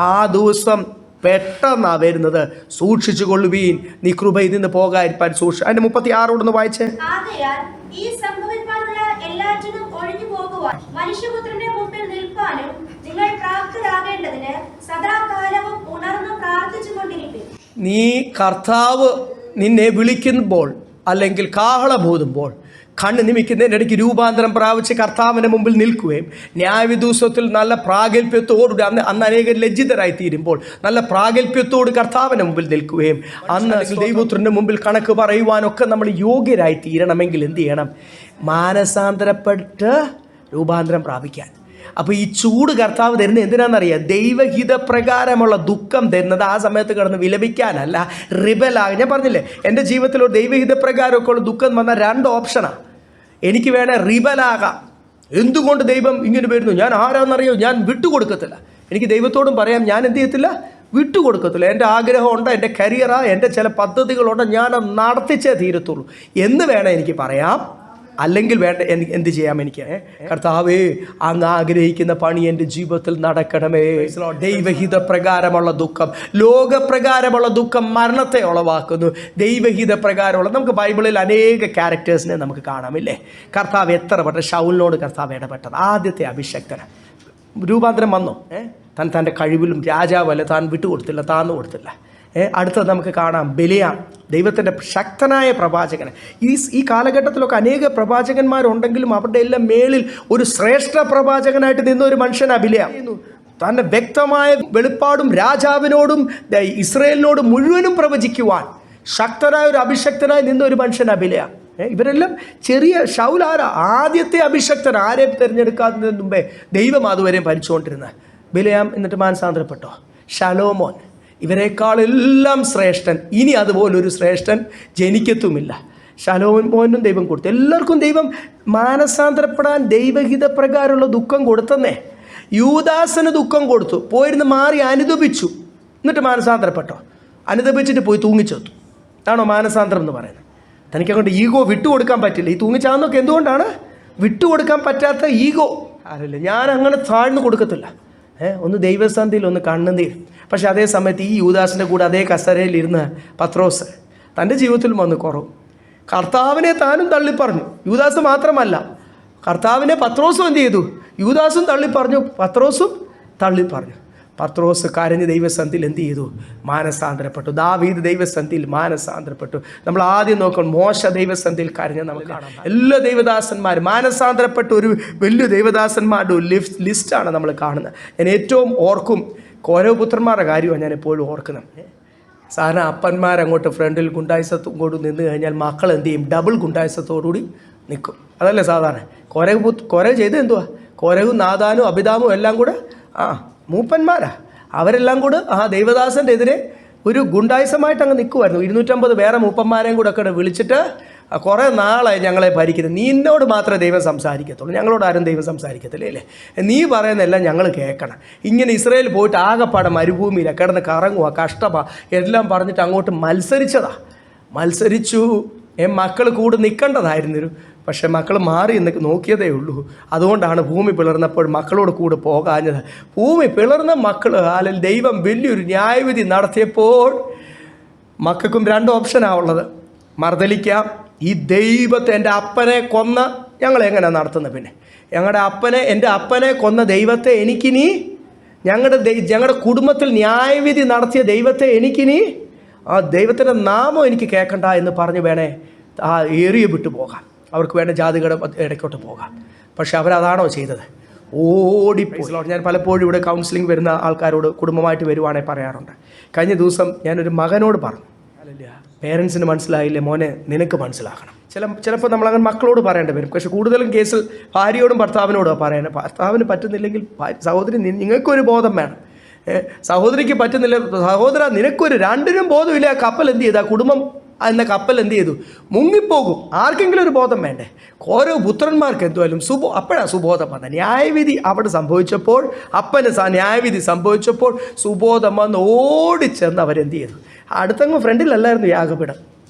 ആ ദിവസം പെട്ടെന്നാ വരുന്നത്. സൂക്ഷിച്ചു കൊള്ളുവീൻ, നീ കൃപയിൽ നിന്ന് പോകാതിരിപ്പാൻ സൂക്ഷിച്ചു. അതിന്റെ 36 വായിച്ചേ. ഈ സംഭവിക്കാനുള്ള എല്ലാറ്റിനും ഒഴിഞ്ഞു പോകുവാൻ മനുഷ്യപുത്രന്റെ മുമ്പിൽ നിൽപ്പാനും നിങ്ങൾ പ്രാപ്തരാകേണ്ടതിന് സദാകാലവും ഉണർന്ന് പ്രാർത്ഥിച്ചുകൊണ്ടിരിക്കും. നീ കർത്താവ് നിന്നെ വിളിക്കുമ്പോൾ അല്ലെങ്കിൽ കാഹളബോധുമ്പോൾ കണ്ണ് നിമിക്കുന്നതിൻ്റെ ഇടയ്ക്ക് രൂപാന്തരം പ്രാപിച്ച് കർത്താവിൻ്റെ മുമ്പിൽ നിൽക്കുകയും ന്യായവിദൂഷത്തിൽ നല്ല പ്രാഗൽഭ്യത്തോടുകൂടി അന്ന് അനേകം ലജ്ജിതരായി തീരുമ്പോൾ നല്ല പ്രാഗൽഭ്യത്തോട് കർത്താവിൻ്റെ മുമ്പിൽ നിൽക്കുകയും അന്ന് ദൈവപുത്രൻ്റെ മുമ്പിൽ കണക്ക് പറയുവാനൊക്കെ നമ്മൾ യോഗ്യരായി തീരണമെങ്കിൽ എന്ത് ചെയ്യണം? മാനസാന്തരപ്പെട്ട് രൂപാന്തരം പ്രാപിക്കാൻ. അപ്പോൾ ഈ ചൂട് കർത്താവ് തരുന്നത് എന്തിനാണെന്നറിയാം? ദൈവഹിതപ്രകാരമുള്ള ദുഃഖം തരുന്നത് ആ സമയത്ത് കിടന്ന് വിലപിക്കാനല്ല, റിബലാകും. ഞാൻ പറഞ്ഞില്ലേ, എൻ്റെ ജീവിതത്തിൽ ഒരു ദൈവഹിതപ്രകാരമൊക്കെ ഉള്ള ദുഃഖം വന്നാൽ 2 ഓപ്ഷനാണ്. എനിക്ക് വേണേൽ റിബലാകാം. എന്തുകൊണ്ട് ദൈവം ഇങ്ങനെ വരുന്നു, ഞാൻ ആരാന്നറിയോ, ഞാൻ വിട്ടുകൊടുക്കത്തില്ല. എനിക്ക് ദൈവത്തോടും പറയാം, ഞാൻ എന്ത് ചെയ്യത്തില്ല, വിട്ടുകൊടുക്കത്തില്ല. എൻ്റെ ആഗ്രഹമുണ്ട്, എൻ്റെ കരിയറാ, എൻ്റെ ചില പദ്ധതികളുണ്ട്, ഞാൻ നടത്തിച്ചേ തീരത്തുള്ളൂ എന്ന് വേണം എനിക്ക് പറയാം. അല്ലെങ്കിൽ വേണ്ട എന്ത് ചെയ്യാം? എനിക്ക് കർത്താവേ, അങ്ങ് ആഗ്രഹിക്കുന്ന പണി എൻ്റെ ജീവിതത്തിൽ നടക്കണമേ. ദൈവഹിത പ്രകാരമുള്ള ദുഃഖം, ലോകപ്രകാരമുള്ള ദുഃഖം മരണത്തെ ഉളവാക്കുന്നു. ദൈവഹിത പ്രകാരമുള്ള, നമുക്ക് ബൈബിളിൽ അനേക ക്യാരക്ടേഴ്സിനെ നമുക്ക് കാണാമില്ലേ? കർത്താവ് എത്ര പെട്ട ശൗലിനോട് കർത്താവ് ഇടപെട്ടത്. ആദ്യത്തെ അഭിഷക്തന് രൂപാന്തരം വന്നു. തൻ്റെ കഴിവിലും രാജാവല്ല, താൻ വിട്ടുകൊടുത്തില്ല, താന്നു കൊടുത്തില്ല. അടുത്തത് നമുക്ക് കാണാം ബലിയാം, ദൈവത്തിൻ്റെ ശക്തനായ പ്രവാചകൻ. ഈ കാലഘട്ടത്തിലൊക്കെ അനേക പ്രവാചകന്മാരുണ്ടെങ്കിലും അവരുടെ എല്ലാം മേളിൽ ഒരു ശ്രേഷ്ഠ പ്രവാചകനായിട്ട് നിന്ന ഒരു മനുഷ്യനാണ് ബിലിയാം. തൻ്റെ വ്യക്തമായ വെളിപ്പാടും രാജാവിനോടും ഇസ്രയേലിനോടും മുഴുവനും പ്രവചിക്കുവാൻ ശക്തനായ ഒരു അഭിഷക്തനായി നിന്ന ഒരു മനുഷ്യനാണ് ബിലിയാം. ഇവരെല്ലാം ചെറിയ ശൗലാര ആദ്യത്തെ അഭിഷക്തൻ. ആരെയും തിരഞ്ഞെടുക്കാത്തതിന് മുമ്പേ ദൈവം അതുവരെയും ഭരിച്ചുകൊണ്ടിരുന്നത് ബിലിയാം. എന്നിട്ട് മാനസാന്തരപ്പെട്ടോ. ശലോമോൻ, ഇവരെക്കാളെല്ലാം ശ്രേഷ്ഠൻ. ഇനി അതുപോലൊരു ശ്രേഷ്ഠൻ ജനിക്കത്തുമില്ല. ശലോമോനും ദൈവം കൊടുത്തു. എല്ലാവർക്കും ദൈവം മാനസാന്തരപ്പെടാൻ ദൈവഹിതപ്രകാരമുള്ള ദുഃഖം കൊടുത്തന്നേ. യൂദാസിന് ദുഃഖം കൊടുത്തു, പോയിരുന്ന് മാറി അനുദപിച്ചു, എന്നിട്ട് മാനസാന്തരപ്പെട്ടോ. അനുദപിച്ചിട്ട് പോയി തൂങ്ങിച്ചെത്തു. ആണോ മാനസാന്തരം എന്ന് പറയുന്നത്? തനിക്കങ്ങോട്ട് ഈഗോ വിട്ടുകൊടുക്കാൻ പറ്റില്ല. ഈ തൂങ്ങിച്ചാന്നൊക്കെ എന്തുകൊണ്ടാണ്? വിട്ടുകൊടുക്കാൻ പറ്റാത്ത ഈഗോ. അറിയില്ല, ഞാൻ അങ്ങനെ താഴ്ന്നു കൊടുക്കത്തില്ല. ഒന്ന് ദൈവസന്ധിയിൽ, ഒന്ന് കണ്ണുനീർ. പക്ഷെ അതേ സമയത്ത് ഈ യൂദാസിൻ്റെ കൂടെ അതേ കസരയിലിരുന്ന് പത്രോസ് തൻ്റെ ജീവിതത്തിലും വന്ന് കുറവ്. കർത്താവിനെ താനും തള്ളിപ്പറഞ്ഞു. യൂദാസ് മാത്രമല്ല, കർത്താവിനെ പത്രോസും എന്ത് ചെയ്തു? യൂദാസും തള്ളിപ്പറഞ്ഞു, പത്രോസും തള്ളിപ്പറഞ്ഞു. പത്രോസ് കരഞ്ഞ് ദൈവസന്ധിയിൽ എന്ത് ചെയ്തു? മാനസാന്തരപ്പെട്ടു. ദാവീദ് ദൈവസന്ധിയിൽ മാനസാന്തരപ്പെട്ടു. നമ്മൾ ആദ്യം നോക്കണം, മോശ ദൈവസന്ധിയിൽ കരഞ്ഞ് നമുക്ക് കാണാം. എല്ലാ ദൈവദാസന്മാരും മാനസാന്തരപ്പെട്ട ഒരു വലിയ ദൈവദാസന്മാരുടെ ഒരു ലിസ്റ്റാണ് നമ്മൾ കാണുന്നത്. ഞാൻ ഏറ്റവും ഓർക്കും കോരവപുത്രന്മാരുടെ കാര്യമാണ് ഞാൻ എപ്പോഴും ഓർക്കുന്നത്. സാധാരണ അപ്പന്മാരങ്ങോട്ട് ഫ്രണ്ടിൽ ഗുണ്ടായുസത്തും കൊണ്ട് നിന്ന് കഴിഞ്ഞാൽ മക്കൾ എന്ത് ചെയ്യും? ഡബിൾ ഗുണ്ടായുസത്തോടുകൂടി നിൽക്കും. അതല്ലേ സാധാരണ? കോരവ് ചെയ്ത് എന്തുവാ? കോരവും നാദാനും അഭിതാമും എല്ലാം കൂടെ മൂപ്പന്മാരാ. അവരെല്ലാം കൂടെ ദൈവദാസൻ്റെ എതിരെ ഒരു ഗുണ്ടായുസമായിട്ട് അങ്ങ് നിൽക്കുമായിരുന്നു. 250 വേറെ മൂപ്പന്മാരെയും കൂടെ ഒക്കെ വിളിച്ചിട്ട്, കുറേ നാളായി ഞങ്ങളെ ഭരിക്കുന്നത്, നിന്നോട് മാത്രമേ ദൈവം സംസാരിക്കത്തുള്ളൂ, ഞങ്ങളോട് ആരും ദൈവം സംസാരിക്കത്തില്ലേ അല്ലേ? നീ പറയുന്നതെല്ലാം ഞങ്ങൾ കേൾക്കണം. ഇങ്ങനെ ഇസ്രായേൽ പോയിട്ട് ആകെപ്പാടെ മരുഭൂമിയിലാണ് കിടന്ന് കറങ്ങുക, കഷ്ടമാണ് എല്ലാം പറഞ്ഞിട്ട് അങ്ങോട്ട് മത്സരിച്ചു. മക്കൾ കൂടെ നിൽക്കേണ്ടതായിരുന്നു. പക്ഷേ മക്കൾ മാറി എന്ന് നോക്കിയതേ ഉള്ളൂ. അതുകൊണ്ടാണ് ഭൂമി പിളർന്നപ്പോൾ മക്കളോട് കൂടെ പോകാഞ്ഞത്. ഭൂമി പിളർന്ന മക്കൾ അല്ലെങ്കിൽ ദൈവം വലിയൊരു ന്യായവിധി നടത്തിയപ്പോൾ മക്കൾക്കും 2 ഓപ്ഷനാണ് ഉള്ളത്. മറുതലിക്കാം. ഈ ദൈവത്തെ, എൻ്റെ അപ്പനെ കൊന്ന ഞങ്ങളെങ്ങനെയാണ് നടത്തുന്നത്? പിന്നെ എൻ്റെ അപ്പനെ കൊന്ന ദൈവത്തെ എനിക്കിനി, ഞങ്ങളുടെ കുടുംബത്തിൽ ന്യായവിധി നടത്തിയ ദൈവത്തെ എനിക്കിനി, ആ ദൈവത്തിൻ്റെ നാമം എനിക്ക് കേൾക്കണ്ട എന്ന് പറഞ്ഞ് വേണേ ഏറിയ വിട്ടു പോകാം. അവർക്ക് വേണ്ട ജാതികളുടെ ഇടയ്ക്കോട്ട് പോകാം. പക്ഷെ അവരതാണോ ചെയ്തത്? ഓടിപ്പോയി. ഞാൻ പലപ്പോഴും ഇവിടെ കൗൺസിലിംഗ് വരുന്ന ആൾക്കാരോട് കുടുംബമായിട്ട് വരുവാണെങ്കിൽ പറയാറുണ്ട്. കഴിഞ്ഞ ദിവസം ഞാനൊരു മകനോട് പറഞ്ഞു, പേരൻസിന് മനസ്സിലായില്ലേ മോനെ, നിനക്ക് മനസ്സിലാക്കണം. ചിലപ്പോൾ നമ്മളങ്ങനെ മക്കളോട് പറയേണ്ടി വരും. പക്ഷെ കൂടുതലും കേസിൽ ഭാര്യയോടും ഭർത്താവിനോടോ പറയണം. ഭർത്താവിന് പറ്റുന്നില്ലെങ്കിൽ സഹോദരി നിങ്ങൾക്കൊരു ബോധം വേണം. സഹോദരിക്ക് പറ്റുന്നില്ല, സഹോദര നിനക്കൊരു രണ്ടിനും ബോധമില്ല. ആ കപ്പൽ എന്ത് ചെയ്തു? ആ കുടുംബം എന്ന കപ്പൽ എന്ത് ചെയ്തു? മുങ്ങിപ്പോകും. ആർക്കെങ്കിലും ഒരു ബോധം വേണ്ടേ? ഓരോ പുത്രന്മാർക്ക് എന്തുമായാലും അപ്പോഴാണ് സുബോധം വന്നത്. ന്യായവിധി അവിടെ സംഭവിച്ചപ്പോൾ, അപ്പന് ന്യായവിധി സംഭവിച്ചപ്പോൾ സുബോധം വന്ന് ഓടിച്ചെന്ന് അവരെന്ത് ചെയ്തു? അടുത്തങ്ങ് ഫ്രണ്ടിലല്ലായിരുന്നു യാഗപീഠം,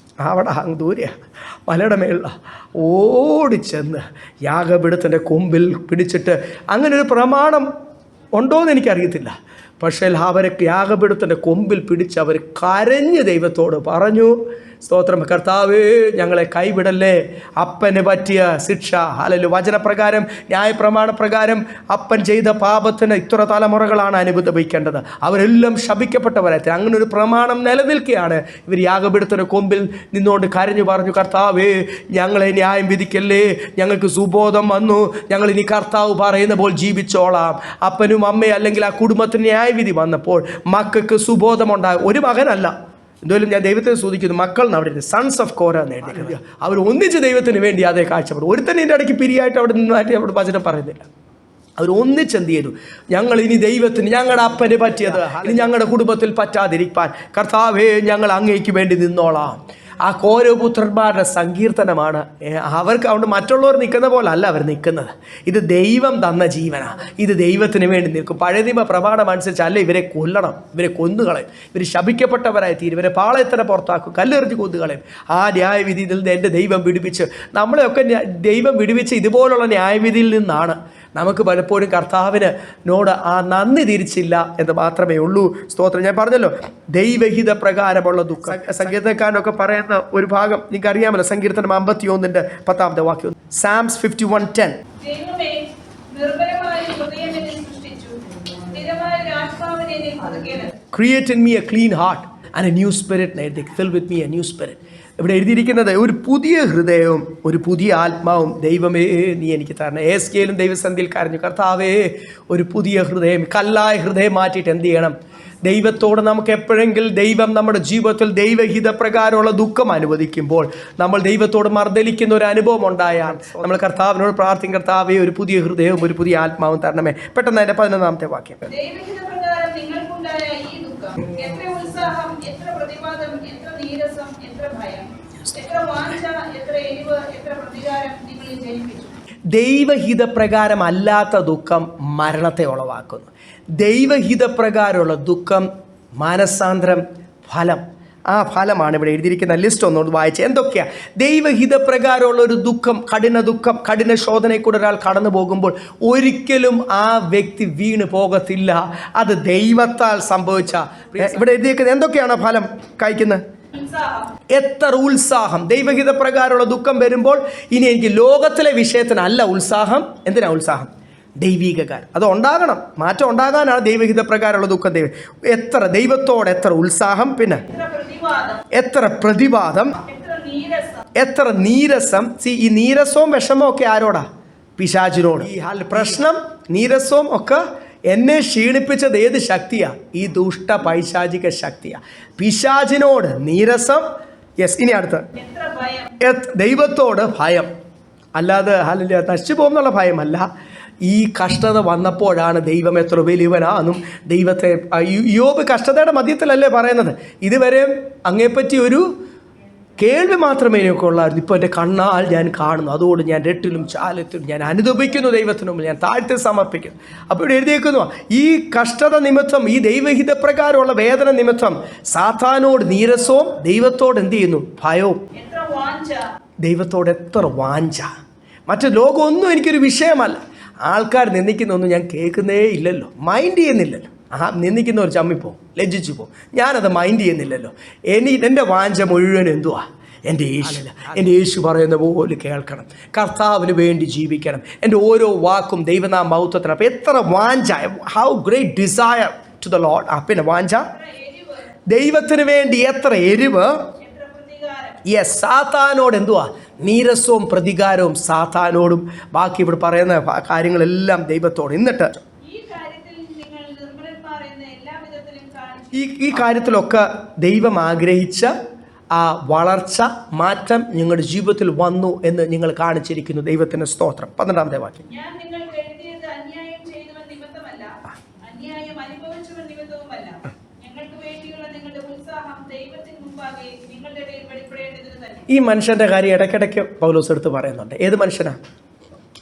അവിടെ അങ്ങ് ദൂരെയാണ്, മലയുടെ മേളിലാണ്. ഓടിച്ചെന്ന് യാഗപീഠത്തിൻ്റെ കൊമ്പിൽ പിടിച്ചിട്ട്, അങ്ങനെ ഒരു പ്രമാണം ഉണ്ടോയെന്ന് എനിക്കറിയത്തില്ല. പക്ഷേ അവരെ യാഗപീഠത്തിൻ്റെ കൊമ്പിൽ പിടിച്ച് അവർ കരഞ്ഞ് ദൈവത്തോട് പറഞ്ഞു, സ്തോത്രം കർത്താവേ, ഞങ്ങളെ കൈവിടല്ലേ. അപ്പന് പറ്റിയ ശിക്ഷ അല്ലെങ്കിൽ വചനപ്രകാരം ന്യായപ്രമാണപ്രകാരം അപ്പൻ ചെയ്ത പാപത്തിന് ഇത്ര തലമുറകളാണ് അനുഭവിക്കേണ്ടത്. അവരെല്ലാം ശപിക്കപ്പെട്ടവരായി. അങ്ങനെ ഒരു പ്രമാണം നിലനിൽക്കുകയാണ്. ഇവർ യാഗപീഠത്തിൻ്റെ കൊമ്പിൽ നിന്നുകൊണ്ട് കരഞ്ഞു പറഞ്ഞു, കർത്താവേ ഞങ്ങളെ ന്യായം വിധിക്കല്ലേ, ഞങ്ങൾക്ക് സുബോധം വന്നു, ഞങ്ങൾ ഇനി കർത്താവ് പറയുന്ന പോലെ ജീവിച്ചോളാം. അപ്പനും അമ്മയും അല്ലെങ്കിൽ ആ കുടുംബത്തിന് ന്യായവിധി വന്നപ്പോൾ മക്കൾക്ക് സുബോധമുണ്ടാകും. ഒരു മകനല്ല, എന്തായാലും ഞാൻ ദൈവത്തെ സൂചിക്കുന്നു, മക്കൾ അവിടെ സൺസ് ഓഫ് കോര നേടിയത്. അവർ ഒന്നിച്ച് ദൈവത്തിന് വേണ്ടി അതേ കാഴ്ചപ്പെടും. ഒരുത്തന്നെ ഇതിൻ്റെ ഇടയ്ക്ക് പിരിയായിട്ട് അവിടെ നിന്നായിട്ട് അവിടെ വചനം പറയുന്നില്ല. അവർ ഒന്നിച്ചെന്ത് ചെയ്തു? ഞങ്ങൾ ഇനി ദൈവത്തിന്, ഞങ്ങളുടെ അപ്പന് പറ്റിയത് ഇനി ഞങ്ങളുടെ കുടുംബത്തിൽ പറ്റാതിരിക്കാൻ കർത്താവേ ഞങ്ങൾ അങ്ങേക്ക് വേണ്ടി നിന്നോളാം. ആ കോരപുത്രന്മാരുടെ സങ്കീർത്തനമാണ്. അവർക്ക് അതുകൊണ്ട് മറ്റുള്ളവർ നിൽക്കുന്ന പോലെ അല്ല അവർ നിൽക്കുന്നത്. ഇത് ദൈവം തന്ന ജീവനാണ്. ഇത് ദൈവത്തിന് വേണ്ടി നിൽക്കും. പഴയ നിയമ പ്രമാണം അനുസരിച്ചല്ല ഇവരെ കൊല്ലണം, ഇവരെ കൊന്നുകളയും, ഇവർ ശപിക്കപ്പെട്ടവരായി തീരും, ഇവരെ പാളയത്തിന് പുറത്താക്കും, കല്ലെറിഞ്ഞ് കൊന്നുകളയും. ആ ന്യായവിധിയിൽ നിന്ന് എൻ്റെ ദൈവം വിടുവിച്ച്, നമ്മളെയൊക്കെ ദൈവം വിടുവിച്ച് ഇതുപോലുള്ള ന്യായവിധിയിൽ നിന്നാണ്. നമുക്ക് പലപ്പോഴും കർത്താവിനോട് ആ നന്ദി തിരിച്ചില്ല എന്ന് മാത്രമേ ഉള്ളൂ. സ്തോത്രം. ഞാൻ പറഞ്ഞല്ലോ, ദൈവഹിത പ്രകാരമുള്ള ദുഃഖം. സങ്കീർത്തനക്കാരനൊക്കെ പറയുന്ന ഒരു ഭാഗം നിങ്ങൾക്ക് അറിയാമല്ലോ, സങ്കീർത്തനം 51 10 വാക്യം, സാംസ് 51:10. Create in me a clean heart and a new spirit. Fill with me a new spirit. ഇവിടെ എഴുതിയിരിക്കുന്നത് ഒരു പുതിയ ഹൃദയവും ഒരു പുതിയ ആത്മാവും ദൈവമേ നീ എനിക്ക് തരണം. ഏസ്കേലും ദൈവസന്ധിയിൽ കരഞ്ഞു, കർത്താവേ ഒരു പുതിയ ഹൃദയം, കല്ലായ ഹൃദയം മാറ്റിയിട്ട് എന്ത് ചെയ്യണം? ദൈവത്തോട് നമുക്ക് എപ്പോഴെങ്കിലും ദൈവം നമ്മുടെ ജീവിതത്തിൽ ദൈവഹിത പ്രകാരമുള്ള ദുഃഖം അനുവദിക്കുമ്പോൾ നമ്മൾ ദൈവത്തോട് മർദ്ദലിക്കുന്ന ഒരു അനുഭവം ഉണ്ടായാൽ നമ്മൾ കർത്താവിനോട് പ്രാർത്ഥിക്കും, കർത്താവേ ഒരു പുതിയ ഹൃദയവും ഒരു പുതിയ ആത്മാവും തരണമേ. പെട്ടെന്ന് അതിൻ്റെ 11ാമത്തെ വാക്യം. ദൈവഹിതപ്രകാരം അല്ലാത്ത ദുഃഖം മരണത്തെ ഉളവാക്കുന്നു. ദൈവഹിതപ്രകാരമുള്ള ദുഃഖം, മാനസാന്തരം, ഫലം. ആ ഫലമാണ് ഇവിടെ എഴുതിയിരിക്കുന്ന ലിസ്റ്റ് ഒന്നുകൂടി വായിച്ച്. എന്തൊക്കെയാണ് ദൈവഹിതപ്രകാരമുള്ള ഒരു ദുഃഖം? കഠിന ശോധനയിൽ കൂടെ ഒരാൾ കടന്നു പോകുമ്പോൾ ഒരിക്കലും ആ വ്യക്തി വീണ് പോകത്തില്ല. അത് ദൈവത്താൽ സംഭവിച്ച. ഇവിടെ എഴുതിയിരിക്കുന്നത് എന്തൊക്കെയാണ് ഫലം കഴിക്കുന്നത്? എത്ര ഉത്സാഹം. ദൈവഹിത പ്രകാരമുള്ള ദുഃഖം വരുമ്പോൾ ഇനി എനിക്ക് ലോകത്തിലെ വിഷയത്തിനല്ല ഉത്സാഹം. എന്തിനാ ഉത്സാഹം? ദൈവിക കാര്യം. അത് ഉണ്ടാകണം, മാറ്റം ഉണ്ടാകാനാണ് ദൈവഹിത പ്രകാരമുള്ള ദുഃഖം. എത്ര ദൈവത്തോട് എത്ര ഉത്സാഹം, പിന്നെ എത്ര പ്രതിവാദം, എത്ര നീരസം. ഈ നീരസവും വിഷമവും ഒക്കെ ആരോടാ? പിശാചിനോട്. ഈ പ്രശ്നം, നീരസവും ഒക്കെ എന്നെ ക്ഷീണിപ്പിച്ചത് ഏത് ശക്തിയാ? ഈ ദുഷ്ട പൈശാചിക ശക്തിയാ, പിശാചിനോട് നീരസം. യെസ്. ഇനി അടുത്ത ദൈവത്തോട് ഭയം. അല്ലാതെ നശിച്ചു പോകുന്നുള്ള ഭയമല്ല. ഈ കഷ്ടത വന്നപ്പോഴാണ് ദൈവം എത്ര വലിയവനാണെന്നും ദൈവത്തെ യോബ് കഷ്ടതയുടെ മധ്യത്തിലല്ലേ പറയുന്നത്. ഇതുവരെ അങ്ങേപ്പറ്റി ഒരു കേൾവി മാത്രമേ എനിക്ക് ഉള്ളായിരുന്നു. ഇപ്പോൾ എൻ്റെ കണ്ണാൽ ഞാൻ കാണുന്നു, അതുകൊണ്ട് ഞാൻ രട്ടിലും ചാലത്തിലും ഞാൻ അനുദപിക്കുന്നു, ദൈവത്തിന് മുമ്പിൽ ഞാൻ താഴ്ത്തി സമർപ്പിക്കുന്നു. അപ്പോൾ ഇവിടെ എഴുതിയേക്കുന്നു, ഈ കഷ്ടത നിമിത്തം, ഈ ദൈവഹിതപ്രകാരമുള്ള വേദന നിമിത്തം സാത്താനോട് നീരസവും ദൈവത്തോട് എന്ത് ചെയ്യുന്നു? ഭയവും. ദൈവത്തോട് എത്ര വാഞ്ച. മറ്റു ലോകമൊന്നും എനിക്കൊരു വിഷയമല്ല. ആൾക്കാർ നിന്ദിക്കുന്നൊന്നും ഞാൻ കേൾക്കുന്നേ ഇല്ലല്ലോ, മൈൻഡ് ചെയ്യുന്നില്ലല്ലോ. നിന്ദിക്കുന്നവർ ചമ്മിപ്പോ, ലജ്ജിച്ചു പോകും. ഞാനത് മൈൻഡ് ചെയ്യുന്നില്ലല്ലോ. എൻ്റെ വാഞ്ച മുഴുവൻ എന്തുവാ? എൻ്റെ യേശു പറയുന്ന പോലെ കേൾക്കണം, കർത്താവിന് വേണ്ടി ജീവിക്കണം, എൻ്റെ ഓരോ വാക്കും ദൈവനാമ മഹത്വത്തിന്. അപ്പം എത്ര വാഞ്ച, how great desire to the Lord. പിന്നെ വാഞ്ച, ദൈവത്തിന് വേണ്ടി എത്ര എരിവ്, യെസ്, സാത്താനോട് എന്തുവാ? നീരസവും പ്രതികാരവും സാത്താനോടും. ബാക്കി ഇവിടെ പറയുന്ന കാര്യങ്ങളെല്ലാം ദൈവത്തോട്. എന്നിട്ട് ഈ കാര്യത്തിലൊക്കെ ദൈവം ആഗ്രഹിച്ച ആ വളർച്ച, മാറ്റം നിങ്ങളുടെ ജീവിതത്തിൽ വന്നു എന്ന് നിങ്ങൾ കാണിച്ചിരിക്കുന്നു. ദൈവത്തിന് സ്തോത്രം. 12-ാമത്തെ വാക്യം. ഈ മനുഷ്യൻ്റെ കാര്യം ഇടയ്ക്കിടയ്ക്ക് പൗലോസ് എടുത്ത് പറയുന്നുണ്ട്. ഏത് മനുഷ്യനാ?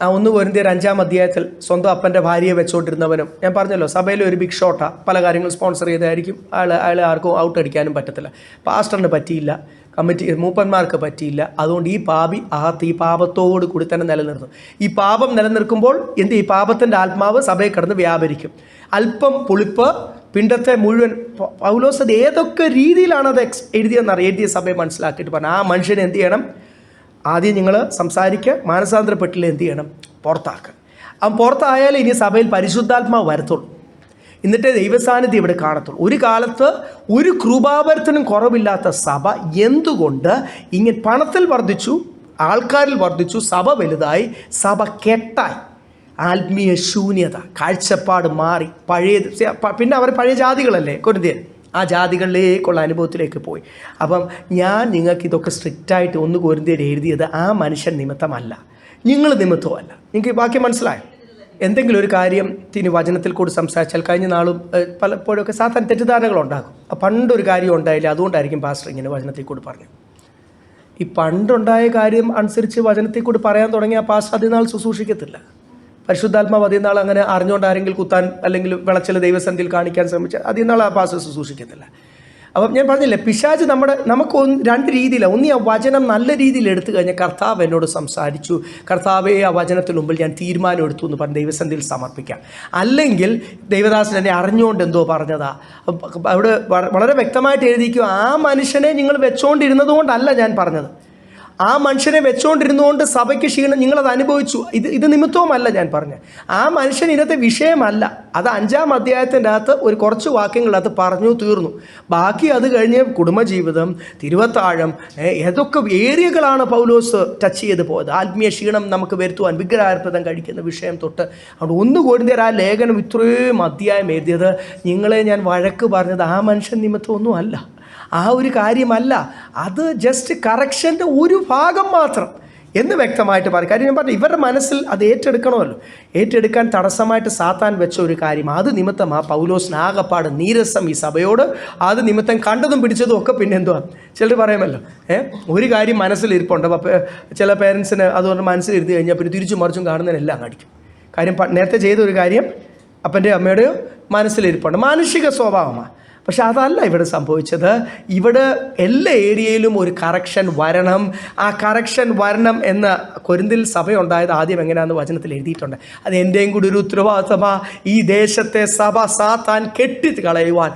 1 കൊരിന്ത്യർ 5-ാം അധ്യായത്തിൽ സ്വന്തം അപ്പൻ്റെ ഭാര്യയെ വെച്ചുകൊണ്ടിരുന്നവനും, ഞാൻ പറഞ്ഞല്ലോ സഭയിലെ ഒരു ബിഗ് ഷോട്ടാ, പല കാര്യങ്ങളും സ്പോൺസർ ചെയ്തായിരിക്കും. അയാളെ ആർക്കും ഔട്ട് അടിക്കാനും പറ്റത്തില്ല. പാസ്റ്ററിന് പറ്റിയില്ല, കമ്മിറ്റി മൂപ്പന്മാർക്ക് പറ്റിയില്ല. അതുകൊണ്ട് ഈ പാപി അകത്ത് ഈ പാപത്തോട് കൂടി തന്നെ നിലനിർത്തും. ഈ പാപം നിലനിൽക്കുമ്പോൾ ഈ പാപത്തിൻ്റെ ആത്മാവ് സഭയിൽ കിടന്ന് വ്യാപരിക്കും. അല്പം പുളിപ്പ് പിണ്ടത്തെ മുഴുവൻ. പൗലോസ് അത് ഏതൊക്കെ രീതിയിലാണ് അത് എഴുതിയെന്നറിയാം. എഴുതിയ സഭയെ മനസ്സിലാക്കിയിട്ട് പറഞ്ഞു, ആ മനുഷ്യനെ എന്ത് ചെയ്യണം? ആദ്യം നിങ്ങൾ സംസാരിക്കുക, മാനസാന്തരപ്പെട്ടില്ല, എന്ത് ചെയ്യണം? പുറത്താക്കുക. അവൻ പുറത്തായാലും ഇനി സഭയിൽ പരിശുദ്ധാത്മാവ് വരത്തുള്ളൂ. എന്നിട്ടേ ദൈവസാന്നിധ്യം ഇവിടെ കാണത്തുള്ളൂ. ഒരു കാലത്ത് ഒരു കൃപാവരത്തിനും കുറവില്ലാത്ത സഭ എന്തുകൊണ്ട് ഇങ്ങനെ പണത്തിൽ വർദ്ധിച്ചു, ആൾക്കാരിൽ വർദ്ധിച്ചു, സഭ വലുതായി, സഭ കെട്ടായി, ആത്മീയ ശൂന്യത, കാഴ്ചപ്പാട് മാറി, പിന്നെ അവർ പഴയ ജാതികളല്ലേ കൊരിന്ത്യർ, ആ ജാതികളിലേക്കുള്ള അനുഭവത്തിലേക്ക് പോയി. അപ്പം ഞാൻ നിങ്ങൾക്ക് ഇതൊക്കെ സ്ട്രിക്റ്റായിട്ട് 1 കൊരിന്ത്യർ എഴുതിയത് ആ മനുഷ്യൻ നിമിത്തമല്ല, നിങ്ങൾ നിമിത്തമല്ല. നിങ്ങൾക്ക് ബാക്കി മനസ്സിലായോ? എന്തെങ്കിലും ഒരു കാര്യത്തിന് വചനത്തിൽ കൂടി സംസാരിച്ചാൽ, കഴിഞ്ഞ നാളും പലപ്പോഴൊക്കെ സാധാരണ തെറ്റിദ്ധാരണകളുണ്ടാകും. പണ്ടൊരു കാര്യം ഉണ്ടായില്ല, അതുകൊണ്ടായിരിക്കും പാസ്റ്റർ ഇങ്ങനെ വചനത്തിൽ കൂടി പറഞ്ഞു. ഈ പണ്ടുണ്ടായ കാര്യം അനുസരിച്ച് വചനത്തിൽ കൂടി പറയാൻ തുടങ്ങിയ പാസ്റ്റർ അതിനാൾ ശുശ്രൂഷിക്കത്തില്ല. പരിശുദ്ധാത്മാവ് അതിനാൾ അങ്ങനെ അറിഞ്ഞുകൊണ്ട് ആരെങ്കിലും കുത്താൻ അല്ലെങ്കിൽ വിളച്ചിൽ ദൈവസന്ധിയിൽ കാണിക്കാൻ ശ്രമിച്ചാൽ അതിനാൾ ആ പാസ്റ്റർ ശുശ്രൂഷിക്കത്തില്ല. അപ്പം ഞാൻ പറഞ്ഞില്ലേ, പിശാച് നമുക്ക് 2 രീതിയിലാണ്. ഒന്ന്, ആ വചനം നല്ല രീതിയിൽ എടുത്തു കഴിഞ്ഞാൽ കർത്താവ് എന്നോട് സംസാരിച്ചു, കർത്താവേ ആ വചനത്തിന് മുമ്പിൽ ഞാൻ തീരുമാനം എടുത്തു എന്ന് പറഞ്ഞ് ദൈവസന്ധിയിൽ സമർപ്പിക്കാം. അല്ലെങ്കിൽ ദൈവദാസൻ എന്നെ അറിഞ്ഞുകൊണ്ട് എന്തോ പറഞ്ഞതാ. അവിടെ വളരെ വ്യക്തമായിട്ട് എഴുതിക്കും, ആ മനുഷ്യനെ നിങ്ങൾ വെച്ചുകൊണ്ടിരുന്നത് കൊണ്ടല്ല ഞാൻ പറഞ്ഞത്, ആ മനുഷ്യനെ വെച്ചുകൊണ്ടിരുന്നുകൊണ്ട് സഭയ്ക്ക് ക്ഷീണം നിങ്ങളത് അനുഭവിച്ചു, ഇത് നിമിത്തവുമല്ല ഞാൻ പറഞ്ഞത്. ആ മനുഷ്യൻ ഇന്നത്തെ വിഷയമല്ല. അത് 5-ാം അധ്യായത്തിൻ്റെ അകത്ത് ഒരു കുറച്ച് വാക്യങ്ങളകത്ത് പറഞ്ഞു തീർന്നു. ബാക്കി അത് കഴിഞ്ഞ് കുടുംബജീവിതം, തിരുവത്താഴം, ഏതൊക്കെ ഏരിയകളാണ് പൗലോസ് ടച്ച് ചെയ്ത് പോയത്. ആത്മീയ ക്ഷീണം നമുക്ക് വരുത്തുവാൻ വിഗ്രഹാർപ്പിതം കഴിക്കുന്ന വിഷയം തൊട്ട്. അതുകൊണ്ട് 1 കൊരിന്ത്യർ ആ ലേഖനം ഇത്രയും അധ്യായം എഴുതിയത് നിങ്ങളെ ഞാൻ വഴക്ക് പറഞ്ഞത് ആ മനുഷ്യൻ നിമിത്തമൊന്നും അല്ല, ആ ഒരു കാര്യമല്ല, അത് ജസ്റ്റ് കറക്ഷൻ്റെ ഒരു ഭാഗം മാത്രം എന്ന് വ്യക്തമായിട്ട് പറയും. കാര്യം ഞാൻ പറഞ്ഞു, ഇവരുടെ മനസ്സിൽ അത് ഏറ്റെടുക്കണമല്ലോ. ഏറ്റെടുക്കാൻ തടസ്സമായിട്ട് സാത്താൻ വെച്ച ഒരു കാര്യം, അത് നിമിത്തം ആ പൗലോസിന് ആകപ്പാട് നീരസം ഈ സഭയോട്. അത് നിമിത്തം കണ്ടതും പിടിച്ചതും ഒക്കെ പിന്നെ എന്തുവാ ചിലർ പറയുമല്ലോ, ഒരു കാര്യം മനസ്സിലിരിപ്പുണ്ട്. അപ്പോൾ ചില പേരൻസിന് അതുകൊണ്ട് മനസ്സിലിരുത്തി കഴിഞ്ഞാൽ പിന്നെ തിരിച്ചും മറിച്ചും കാണുന്നതിനെല്ലാം കാണിക്കും. കാര്യം നേരത്തെ ചെയ്ത ഒരു കാര്യം അപ്പൻ്റെയോ അമ്മയുടെയോ മനസ്സിലിരിപ്പുണ്ട്. മാനുഷിക സ്വഭാവമാണ്. പക്ഷെ അതല്ല ഇവിടെ സംഭവിച്ചത്. ഇവിടെ എല്ലാ ഏരിയയിലും ഒരു കറക്ഷൻ വരണം. ആ കറക്ഷൻ വരണം എന്ന കൊരിന്തിൽ സഭയുണ്ടായത് ആദ്യം എങ്ങനെയാണെന്ന് വചനത്തിൽ എഴുതിയിട്ടുണ്ട്. അത് എൻ്റെയും കൂടി ഒരു ഉത്തരവാദിത്തമാണ്. ഈ ദേശത്തെ സഭ സാത്താൻ കെട്ടി കളയുവാൻ.